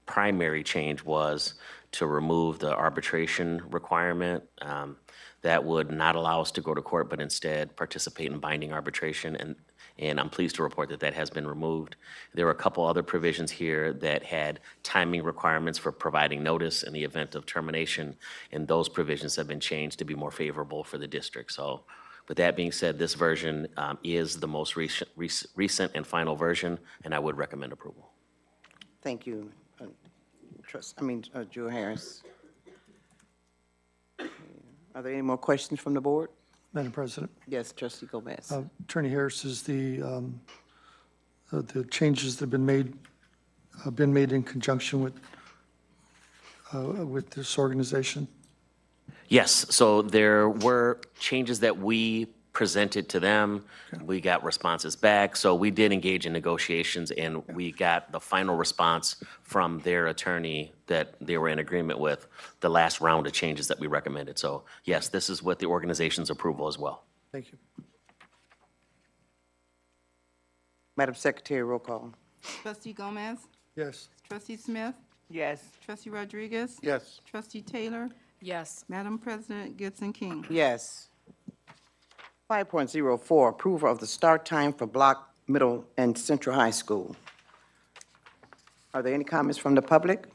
primary change was to remove the arbitration requirement. That would not allow us to go to court, but instead participate in binding arbitration, and I'm pleased to report that that has been removed. There were a couple other provisions here that had timing requirements for providing notice in the event of termination, and those provisions have been changed to be more favorable for the district. So with that being said, this version is the most recent and final version, and I would recommend approval. Thank you, Drew Harris. Are there any more questions from the board? Madam President. Yes, trustee Gomez. Attorney Harris, is the changes that have been made in conjunction with this organization? Yes, so there were changes that we presented to them. We got responses back, so we did engage in negotiations, and we got the final response from their attorney that they were in agreement with the last round of changes that we recommended. So yes, this is with the organization's approval as well. Thank you. Madam Secretary, roll call. Trustee Gomez? Yes. Trustee Smith? Yes. Trustee Rodriguez? Yes. Trustee Taylor? Yes. Madam President, Gibson King. Yes. 5.04, approval of the start time for Block Middle and Central High School. Are there any comments from the public?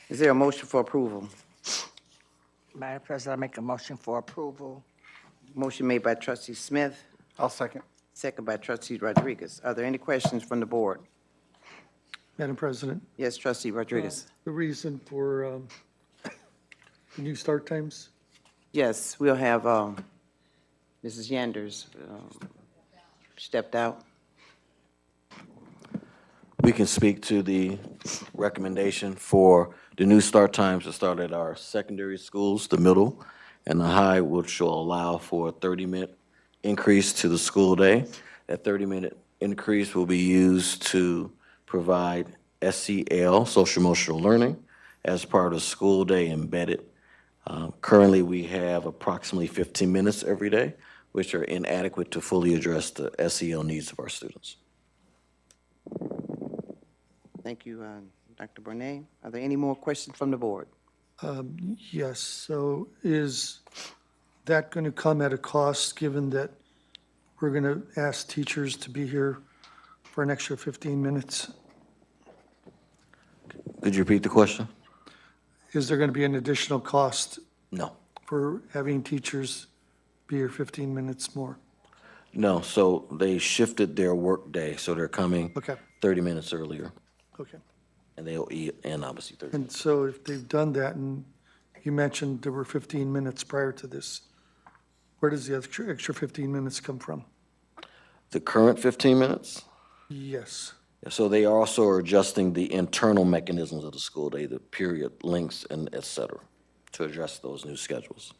Is there a motion for approval? Madam President, I make a motion for approval. Motion made by trustee Smith, I'll second. second by trustee Rodriguez. Are there any questions from the board? Madam President, Yes, trustee Rodriguez. the reason for the new start times? Yes, we'll have Mrs. Yanders stepped out. We can speak to the recommendation for the new start times to start at our secondary schools, the middle and the high, which will allow for a 30-minute increase to the school day. That 30-minute increase will be used to provide SEL, social emotional learning, as part of school day embedded. Currently, we have approximately 15 minutes every day, which are inadequate to fully address the SEL needs of our students. Thank you, Dr. Bonet. Are there any more questions from the board? Yes, so is that going to come at a cost, given that we're going to ask teachers to be here for an extra 15 minutes? Could you repeat the question? Is there going to be an additional cost No. for having teachers be here 15 minutes more? No, so they shifted their work day, so they're coming Okay, 30 minutes earlier, okay. and they'll eat, and obviously 30. And so if they've done that, and you mentioned there were 15 minutes prior to this, where does the extra 15 minutes come from? The current 15 minutes? Yes. So they also are adjusting the internal mechanisms of the school day, the period links and et cetera, to address those new schedules.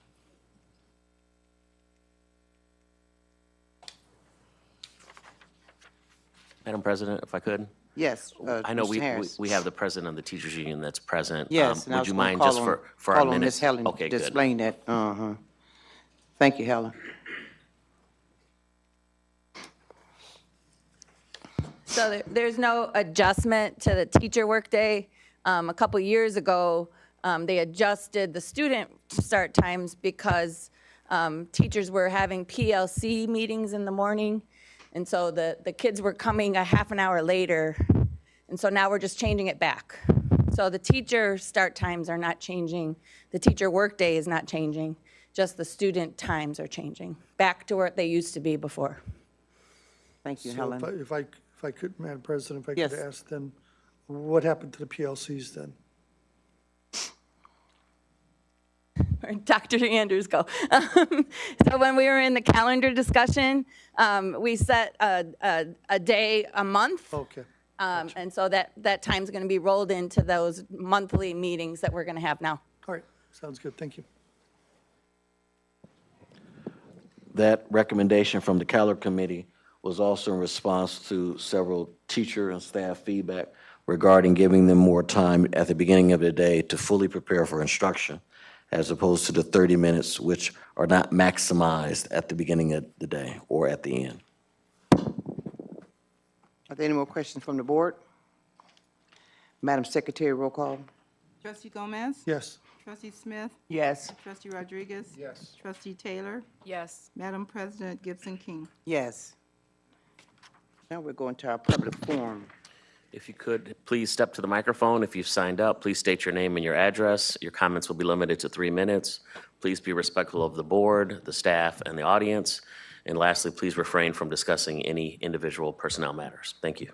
Madam President, if I could? Yes, I know Mr. Harris. we have the president of the teachers union that's present. Yes, and I Would was you gonna mind call just on- for our call on minutes? Ms. Helen Okay, to good. explain that. Uh-huh. Thank you, Helen. So there's no adjustment to the teacher workday. A couple years ago, they adjusted the student start times because teachers were having PLC meetings in the morning. And so the kids were coming a half an hour later. And so now we're just changing it back. So the teacher start times are not changing. The teacher workday is not changing. Just the student times are changing, back to where they used to be before. Thank you, So Helen. if I could, Madam President, if I Yes. could ask then, what happened to the PLCs then? Dr. Andrews, go. So when we were in the calendar discussion, we set a day a month. Okay. And so that time's going to be rolled into those monthly meetings that we're going to have now. All right, sounds good, thank you. That recommendation from the Calendar Committee was also in response to several teacher and staff feedback regarding giving them more time at the beginning of the day to fully prepare for instruction, as opposed to the 30 minutes, which are not maximized at the beginning of the day or at the end. Are there any more questions from the board? Madam Secretary, roll call. Trustee Gomez? Yes. Trustee Smith? Yes. Trustee Rodriguez? Yes. Trustee Taylor? Yes. Madam President, Gibson King. Yes. Now we're going to our public forum. If you could, please step to the microphone. If you've signed up, please state your name and your address. Your comments will be limited to 3 minutes. Please be respectful of the board, the staff, and the audience. And lastly, please refrain from discussing any individual personnel matters. Thank you.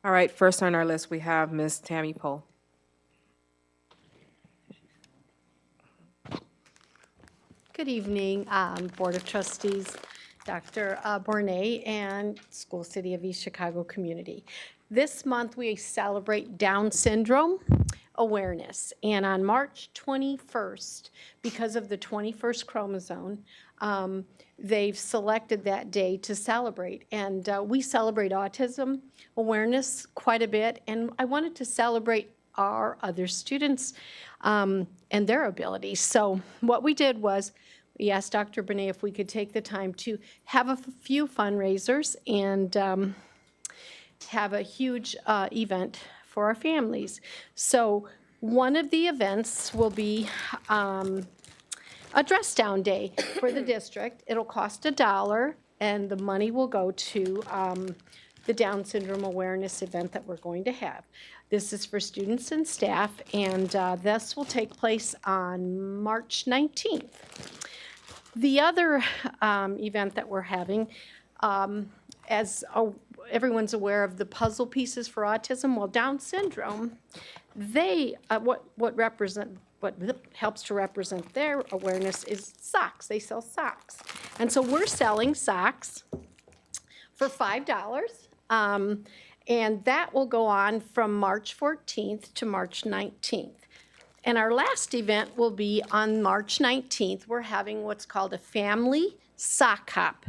All right, first on our list, we have Ms. Tammy Poe. Good evening, Board of Trustees, Dr. Bornay, and School City of East Chicago community. This month, we celebrate Down syndrome awareness, and on March 21st, because of the 21st chromosome, they've selected that day to celebrate. And we celebrate autism awareness quite a bit, and I wanted to celebrate our other students and their abilities. So what we did was, we asked Dr. Bonet if we could take the time to have a few fundraisers and have a huge event for our families. So one of the events will be a dress down day for the district. It'll cost $1, and the money will go to the Down syndrome awareness event that we're going to have. This is for students and staff, and this will take place on March 19th. The other event that we're having, as everyone's aware of the puzzle pieces for autism, well, Down syndrome, they, what helps to represent their awareness is socks. They sell socks. And so we're selling socks for $5. And that will go on from March 14th to March 19th. And our last event will be on March 19th. We're having what's called a family sock hop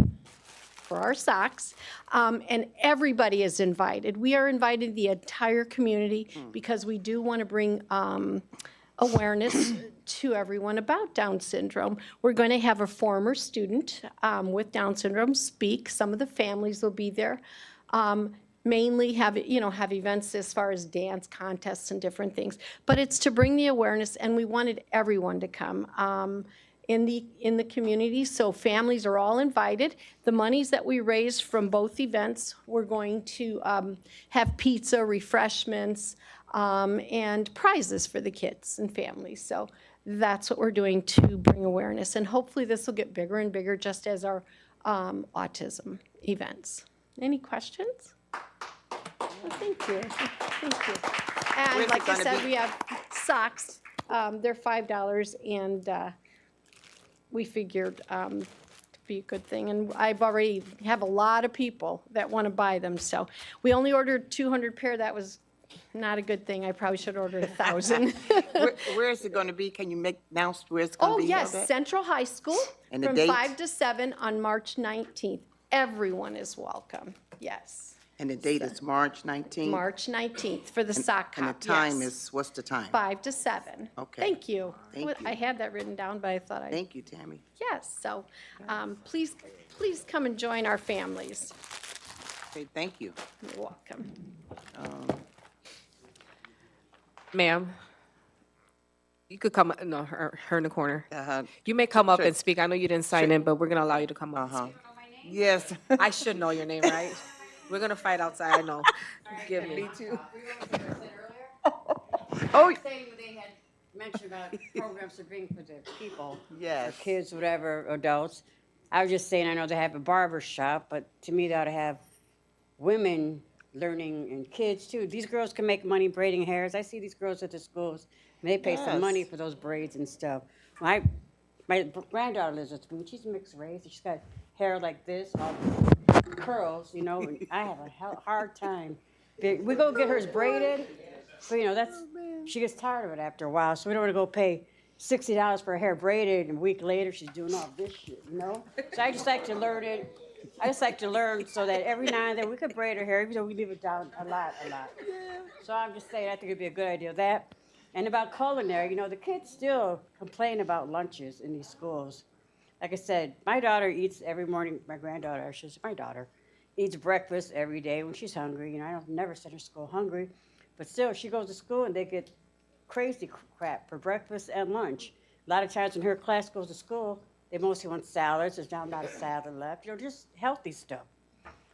for our socks, and everybody is invited. We are inviting the entire community because we do want to bring awareness to everyone about Down syndrome. We're going to have a former student with Down syndrome speak. Some of the families will be there. Mainly have events as far as dance contests and different things. But it's to bring the awareness, and we wanted everyone to come in the community. So families are all invited. The monies that we raise from both events, we're going to have pizza, refreshments, and prizes for the kids and families. So that's what we're doing to bring awareness. And hopefully this will get bigger and bigger, just as our autism events. Any questions? Well, thank you. Thank you. And Where's it like I gonna said, be? we have socks. They're $5, and we figured to be a good thing. And I've already have a lot of people that want to buy them, so. We only ordered 200 pair, that was not a good thing. I probably should order 1,000. Where is it going to be? Can you announce where it's going Oh, to be held yes, at? Central High School And the from date? 5 to 7 on March 19th. Everyone is welcome, yes. And the date is March 19th? March 19th for the sock And the hop, time yes. is, what's the time? 5 to 7. Okay. Thank you. Thank you. I had that written down, but I thought I. Thank you, Tammy. Yes, so please come and join our families. Okay, thank you. You're welcome. Ma'am, you could come, no, her in the corner. Uh-huh. You may come up Sure. and speak. I know you didn't sign in, but we're going to allow you to come up and Uh-huh. speak. Yes. I should know your name, right? We're going to fight outside, I know. Give me. too. Oh. Saying they had mentioned about programs to bring for the people. Yes. For kids, whatever, adults. I was just saying, I know they have a barber shop, but to me, they ought to have women learning and kids too. These girls can make money braiding hairs. I see these girls at the schools, and they pay some Yes. money for those braids and stuff. My granddaughter lives with me. She's mixed race. She's got hair like this, all curls, you know, and I have a hard time. We go get hers braided, but you know, she gets tired of it after a while, so we don't want to go pay $60 for her hair braided, and a week later, she's doing all this shit, you know? So I just like to learn it. I just like to learn so that every now and then we could braid her hair, even though we leave it down a lot. So I'm just saying, I think it'd be a good idea, that. And about culinary, you know, the kids still complain about lunches in these schools. Like I said, my daughter eats every morning, my granddaughter, my daughter, eats breakfast every day when she's hungry. You know, I don't never send her to school hungry. But still, she goes to school and they get crazy crap for breakfast and lunch. A lot of times when her class goes to school, they mostly want salads. There's now not a salad left. You know, just healthy stuff.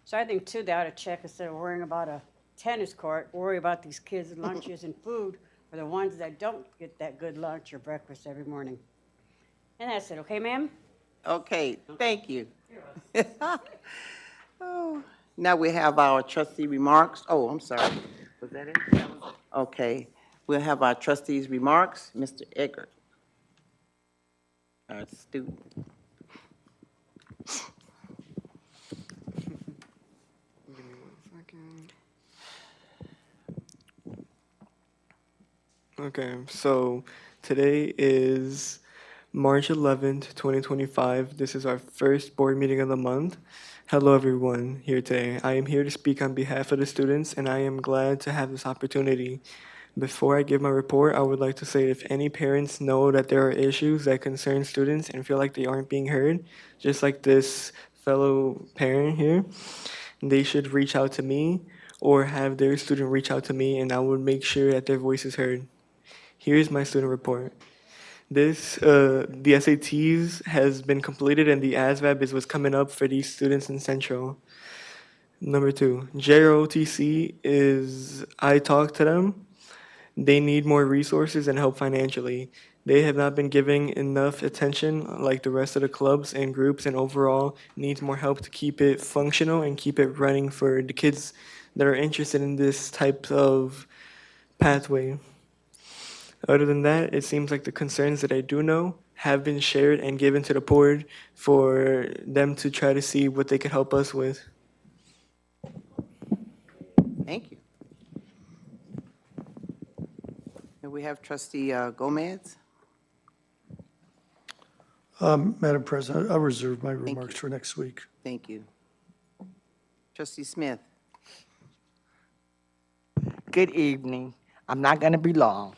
So I think, too, they ought to check instead of worrying about a tennis court, worry about these kids' lunches and food for the ones that don't get that good lunch or breakfast every morning. And that's it. Okay, ma'am? Okay, thank you. Oh, now we have our trustee remarks. Oh, I'm sorry. Was that it? Okay, we'll have our trustees' remarks. Mr. Eggert, our student. Give me 1 second. Okay, so today is March 11th, 2025. This is our first board meeting of the month. Hello, everyone here today. I am here to speak on behalf of the students, and I am glad to have this opportunity. Before I give my report, I would like to say if any parents know that there are issues that concern students and feel like they aren't being heard, just like this fellow parent here, they should reach out to me or have their student reach out to me, and I would make sure that their voice is heard. Here's my student report. The SATs has been completed and the ASVAB is what's coming up for these students in Central. Number 2, JROTC is, I talked to them. They need more resources and help financially. They have not been giving enough attention like the rest of the clubs and groups, and overall needs more help to keep it functional and keep it running for the kids that are interested in this type of pathway. Other than that, it seems like the concerns that I do know have been shared and given to the board for them to try to see what they could help us with. Thank you. And we have trustee Gomez. Madam President, I'll reserve my remarks you. for next week. Thank you. Trustee Smith. Good evening. I'm not going to be long.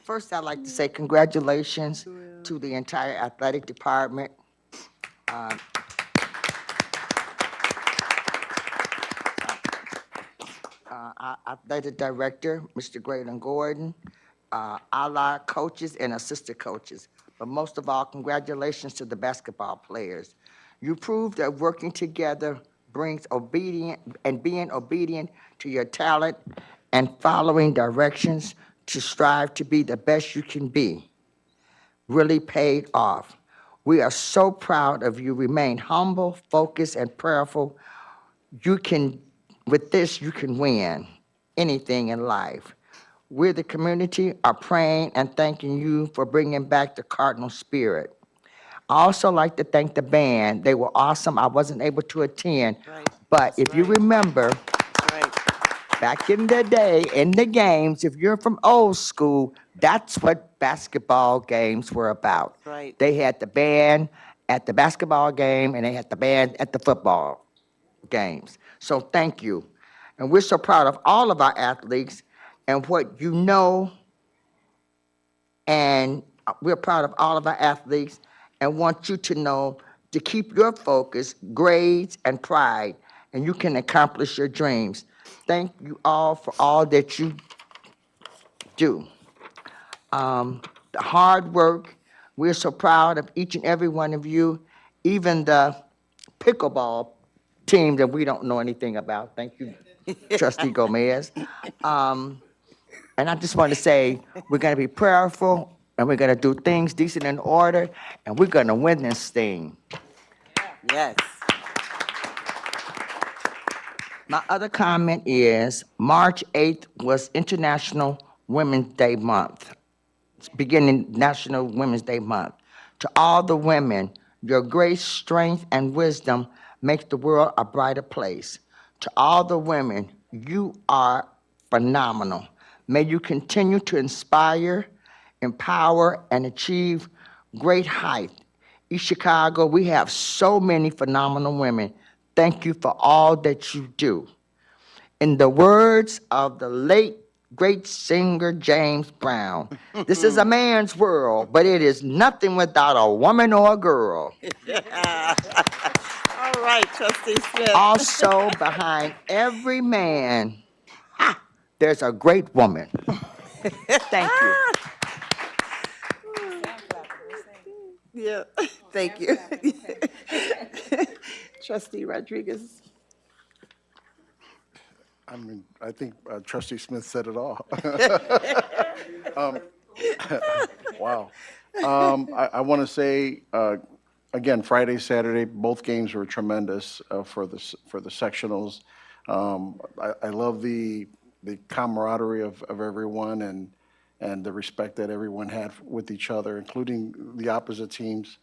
First, I'd like to say congratulations to the entire athletic department. Athletic director, Mr. Graydon Gordon, allied coaches and assistant coaches. But most of all, congratulations to the basketball players. You proved that working together brings obedient and being obedient to your talent and following directions to strive to be the best you can be really paid off. We are so proud of you. Remain humble, focused, and prayerful. With this, you can win anything in life. we, the community, are praying and thanking you for bringing back the Cardinal spirit. I also like to thank the band. They were awesome. I wasn't able to attend. Right. But if you remember, Right. back in the day, in the games, if you're from old school, that's what basketball games were about. Right. They had the band at the basketball game, and they had the band at the football games. So thank you. And we're so proud of all of our athletes and what you know, and we're proud of all of our athletes and want you to know to keep your focus, grades, and pride, and you can accomplish your dreams. Thank you all for all that you do. The hard work, we're so proud of each and every one of you, even the pickleball team that we don't know anything about. Thank you, Trustee Gomez. And I just want to say, we're going to be prayerful, and we're going to do things decent and order, and we're going to win this thing. Yes. My other comment is March 8th was International Women's Day month. It's beginning National Women's Day month. To all the women, your grace, strength, and wisdom make the world a brighter place. To all the women, you are phenomenal. May you continue to inspire, empower, and achieve great height. East Chicago, we have so many phenomenal women. Thank you for all that you do. In the words of the late, great singer James Brown, this is a man's world, but it is nothing without a woman or a girl. All right, Trustee Smith. Also, behind every man, there's a great woman. Thank you. Yeah, thank you. Trustee Rodriguez. I mean, I think Trustee Smith said it all. Wow. I want to say, again, Friday, Saturday, both games were tremendous for the sectionals. I love the camaraderie of everyone and the respect that everyone had with each other, including the opposite teams.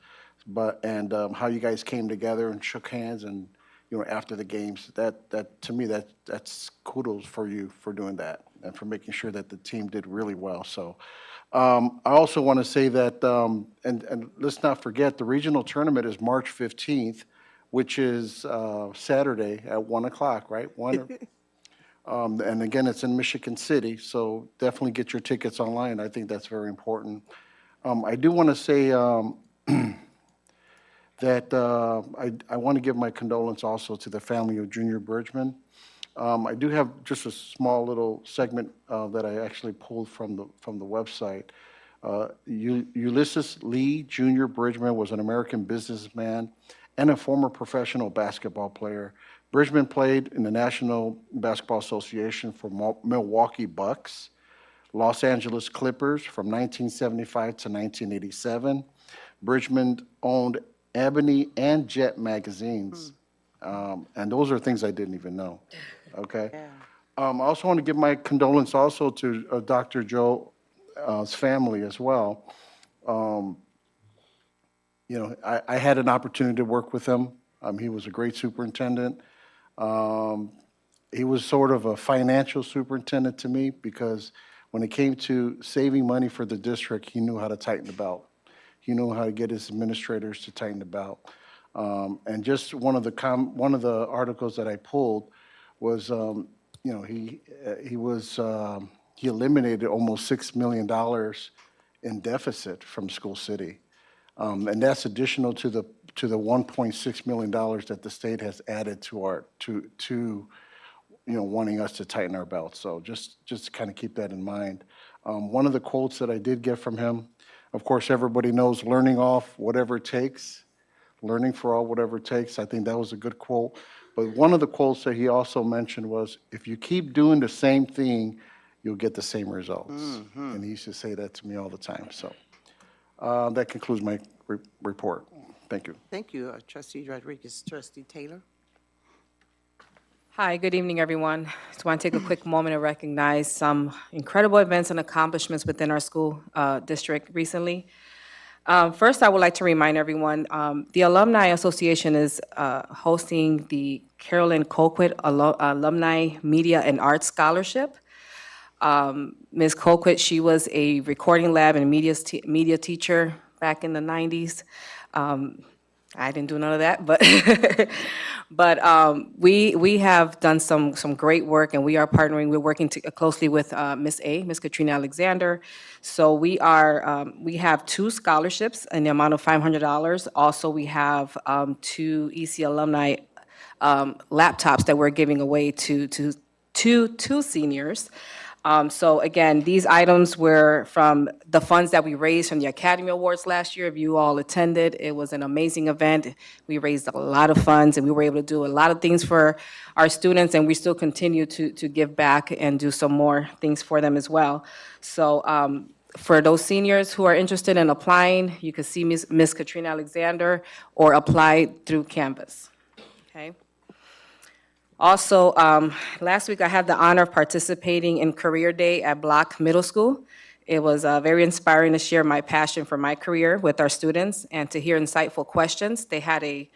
And how you guys came together and shook hands and, after the games, that to me, that's kudos for you for doing that and for making sure that the team did really well. So I also want to say that, and let's not forget, the regional tournament is March 15th, which is Saturday at 1 o'clock, right? And again, it's in Michigan City, so definitely get your tickets online. I think that's very important. I do want to say that I want to give my condolence also to the family of Junior Bridgman. I do have just a small little segment that I actually pulled from the website. Ulysses Lee Junior Bridgman was an American businessman and a former professional basketball player. Bridgman played in the National Basketball Association for Milwaukee Bucks, Los Angeles Clippers from 1975 to 1987. Bridgman owned Ebony and Jet magazines. And those are things I didn't even know, okay? I also want to give my condolence also to Dr. Joe's family as well. I had an opportunity to work with him. He was a great superintendent. He was sort of a financial superintendent to me because when it came to saving money for the district, he knew how to tighten the belt. He knew how to get his administrators to tighten the belt. And just one of the articles that I pulled was, he eliminated almost $6 million in deficit from School City. And that's additional to the $1.6 million that the state has added to wanting us to tighten our belts. So just kind of keep that in mind. One of the quotes that I did get from him, of course, everybody knows learning off whatever it takes, learning for all whatever it takes. I think that was a good quote. But one of the quotes that he also mentioned was, if you keep doing the same thing, you'll get the same results. And he used to say that to me all the time. So that concludes my report. Thank you. Thank you, Trustee Rodriguez. Trustee Taylor? Hi, good evening, everyone. Just want to take a quick moment to recognize some incredible events and accomplishments within our school district recently. First, I would like to remind everyone, the Alumni Association is hosting the Carolyn Colquitt Alumni Media and Arts Scholarship. Ms. Colquitt, she was a recording lab and media teacher back in the 90s. I didn't do none of that, but we have done some great work, and we are partnering. We're working closely with Miss Katrina Alexander. So we have 2 scholarships in the amount of $500. Also, we have 2 EC alumni laptops that we're giving away to two seniors. So again, these items were from the funds that we raised from the Academy Awards last year. If you all attended, it was an amazing event. We raised a lot of funds, and we were able to do a lot of things for our students, and we still continue to give back and do some more things for them as well. So for those seniors who are interested in applying, you can see Ms. Katrina Alexander or apply through Canvas. Okay. Also, last week I had the honor of participating in Career Day at Block Middle School. It was very inspiring to share my passion for my career with our students and to hear insightful questions. They had a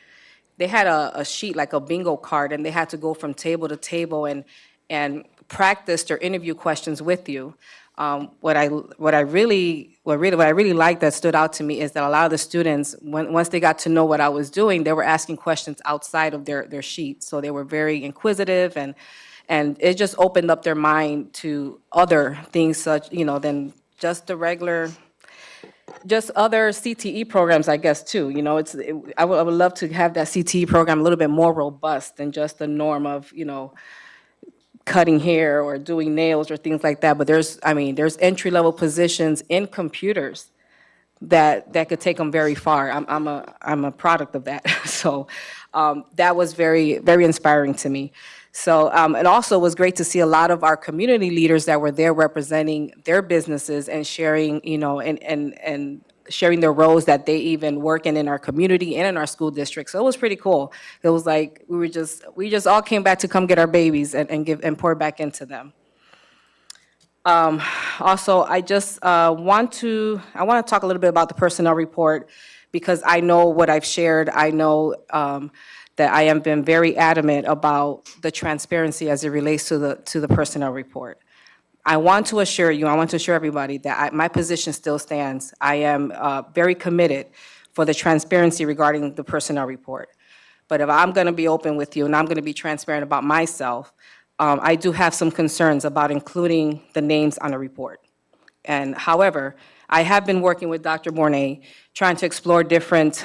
sheet, like a bingo card, and they had to go from table to table and practice their interview questions with you. What I really liked that stood out to me is that a lot of the students, once they got to know what I was doing, they were asking questions outside of their sheet. So they were very inquisitive, and it just opened up their mind to other things such, than just the regular, just other CTE programs, I guess, too. I would love to have that CTE program a little bit more robust than just the norm of, cutting hair or doing nails or things like that. But there's entry-level positions in computers that could take them very far. I'm a product of that. So that was very, very inspiring to me. So it also was great to see a lot of our community leaders that were there representing their businesses and sharing, and sharing their roles that they even work in our community and in our school district. So it was pretty cool. It was like we just all came back to come get our babies and pour back into them. Also, I want to talk a little bit about the personnel report, because I know what I've shared. I know that I have been very adamant about the transparency as it relates to the personnel report. I want to assure everybody that my position still stands. I am very committed for the transparency regarding the personnel report. But if I'm going to be open with you and I'm going to be transparent about myself, I do have some concerns about including the names on the report. And however, I have been working with Dr. Bornay, trying to explore different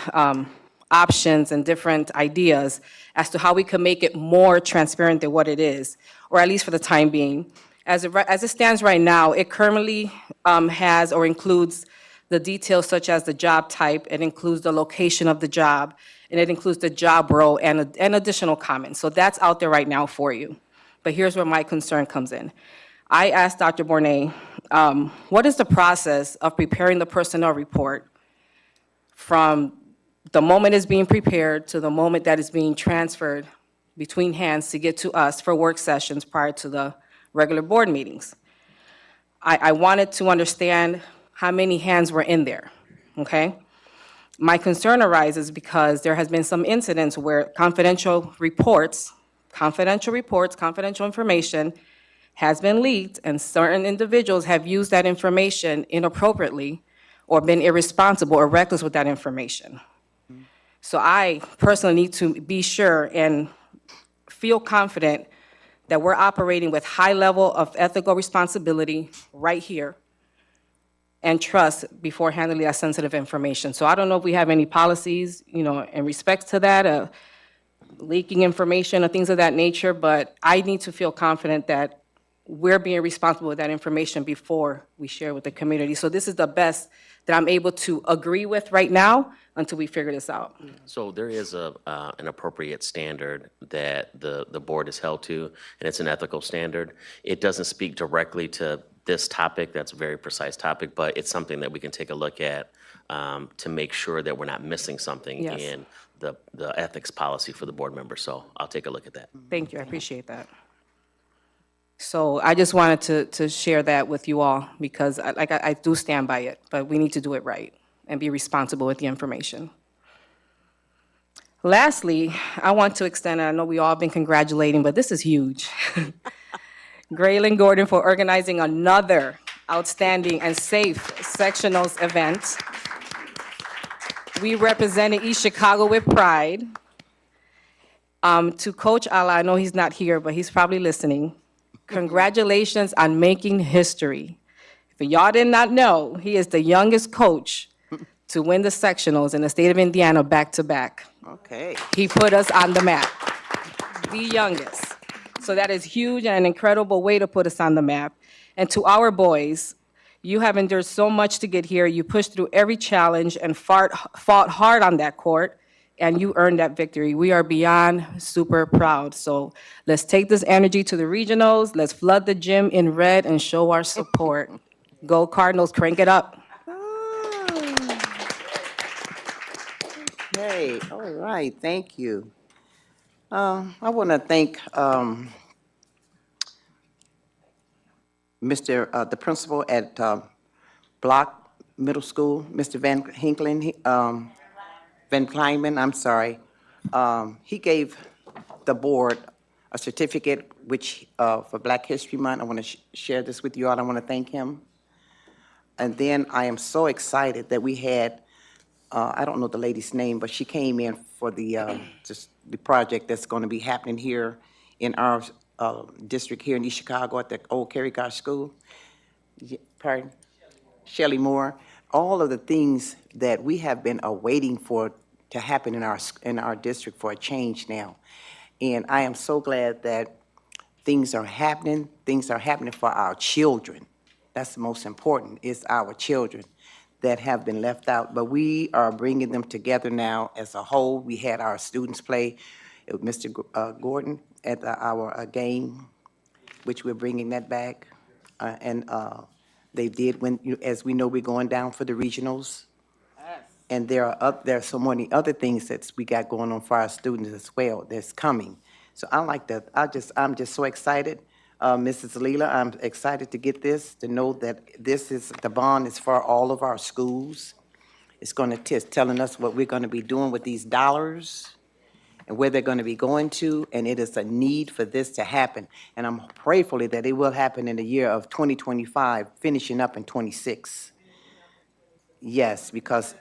options and different ideas as to how we can make it more transparent than what it is, or at least for the time being. As it stands right now, it currently has or includes the details such as the job type, it includes the location of the job, and it includes the job role and additional comments. So that's out there right now for you. But here's where my concern comes in. I asked Dr. Bornay, what is the process of preparing the personnel report from the moment it's being prepared to the moment that it's being transferred between hands to get to us for work sessions prior to the regular board meetings? I wanted to understand how many hands were in there, okay? My concern arises because there has been some incidents where confidential information has been leaked, and certain individuals have used that information inappropriately or been irresponsible or reckless with that information. So I personally need to be sure and feel confident that we're operating with high level of ethical responsibility right here and trust before handling that sensitive information. So I don't know if we have any policies, in respect to that, leaking information or things of that nature, but I need to feel confident that we're being responsible with that information before we share with the community. So this is the best that I'm able to agree with right now until we figure this out. So there is an appropriate standard that the board is held to, and it's an ethical standard. It doesn't speak directly to this topic. That's a very precise topic, but it's something that we can take a look at to make sure that we're not missing something Yes. in the ethics policy for the board members, so I'll take a look at that. Thank you, I appreciate that. So I just wanted to share that with you all, because I do stand by it, but we need to do it right and be responsible with the information. Lastly, I want to extend, and I know we all been congratulating, but this is huge. Graylin Gordon for organizing another outstanding and safe sectionals event. We represented East Chicago with pride. To Coach Ala, I know he's not here, but he's probably listening. Congratulations on making history. If y'all did not know, he is the youngest coach to win the sectionals in the state of Indiana back-to-back. Okay. He put us on the map, the youngest. So that is huge and an incredible way to put us on the map. And to our boys, you have endured so much to get here. You pushed through every challenge and fought hard on that court, and you earned that victory. We are beyond super proud. So let's take this energy to the regionals. Let's flood the gym in red and show our support. Go Cardinals, crank it up. Okay, all right, thank you. I want to thank the principal at Block Middle School, Mr. Van Kleinman, I'm sorry. He gave the board a certificate which, for Black History Month. I want to share this with you all. I want to thank him. And then I am so excited that we had, I don't know the lady's name, but she came in for the, just the project that's going to be happening here in our district here in East Chicago at the old Kerry Gosh School. Pardon? Shelley Moore. All of the things that we have been awaiting for to happen in our district for a change now. And I am so glad that things are happening. Things are happening for our children. That's the most important, is our children that have been left out. But we are bringing them together now as a whole. We had our students play with Mr. Gordon at our game, which we're bringing that back. And they did, as we know, we're going down for the regionals. And there are so many other things that we got going on for our students as well that's coming. So I like that. I'm just so excited. Mrs. Leela, I'm excited to get this, to know that the bond is for all of our schools. It's going to telling us what we're going to be doing with these dollars and where they're going to be going to, and it is a need for this to happen. And I'm prayerfully that it will happen in the year of 2025, finishing up in 26. Yes, because,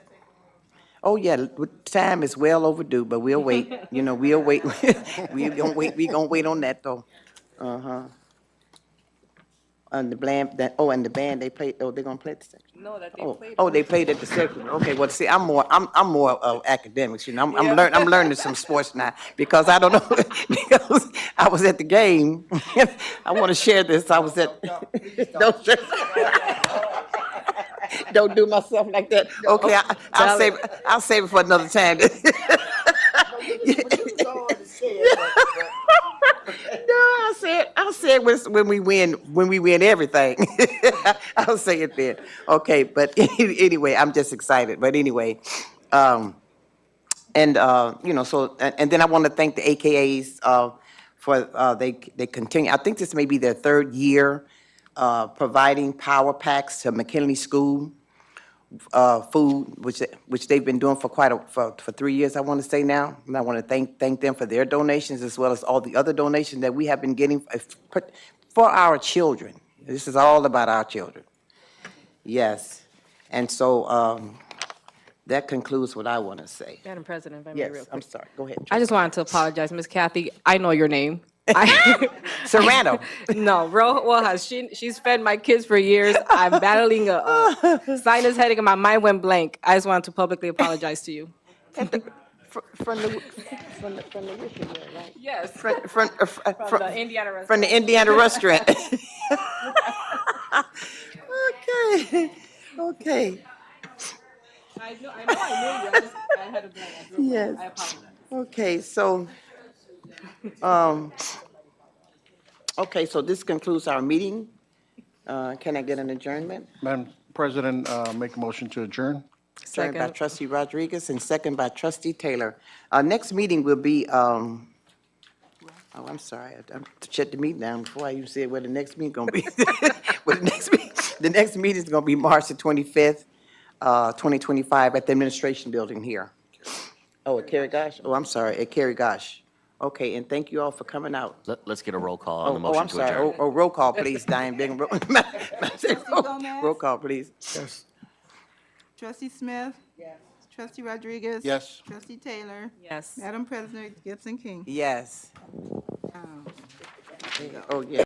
oh yeah, time is well overdue, but we'll wait. We'll wait. We're gonna wait on that though. And the band, they played. Oh, they're gonna play at the section. No, that they played. Oh, they played at the section. Okay, well, see, I'm more academics. I'm learning some sports now because I don't know because I was at the game. I want to share this. I was at. Don't do myself like that. Okay, I'll save it for another time. No, I'll say it when we win everything. I'll say it then. Okay, but anyway, I'm just excited. But anyway, so and then I want to thank the AKAs for they continue. I think this may be their third year providing power packs to McKinley School. Food, which they've been doing for 3 years, I want to say now. And I want to thank them for their donations as well as all the other donations that we have been getting for our children. This is all about our children. Yes. And so that concludes what I want to say. Madam President, if I may, real Yes, quick. I'm sorry. Go ahead. I just wanted to apologize, Miss Kathy. I know your name. Serrano. No, Rojas. She's fed my kids for years. I'm battling a sinus headache and my mind went blank. I just wanted to publicly apologize to you. From the wishing well, right? Yes. From the Indiana restaurant. From the Indiana restaurant. Okay. I knew you. I had a blank. Yes. I apologize. Okay, so, so this concludes our meeting. Can I get an adjournment? Madam President, make a motion to adjourn. Started by Second. trustee Rodriguez and second by trustee Taylor. Our next meeting will be, oh, I'm sorry, I shut the meeting down before I even said where the next meeting gonna be. Well, the next meeting is gonna be March the 25th, 2025 at the administration building here. Oh, at Kerry Gosh? Oh, I'm sorry, at Kerry Gosh. Okay, and thank you all for coming out. Let's get a roll call on the Oh, motion I'm to sorry. adjourn. Oh, roll call, please, Diane Bingham. Roll call, please. Yes. Trustee Smith? Yes. Trustee Rodriguez? Yes. Trustee Taylor? Yes. Madam President, Gibson King? Yes. Oh, yeah.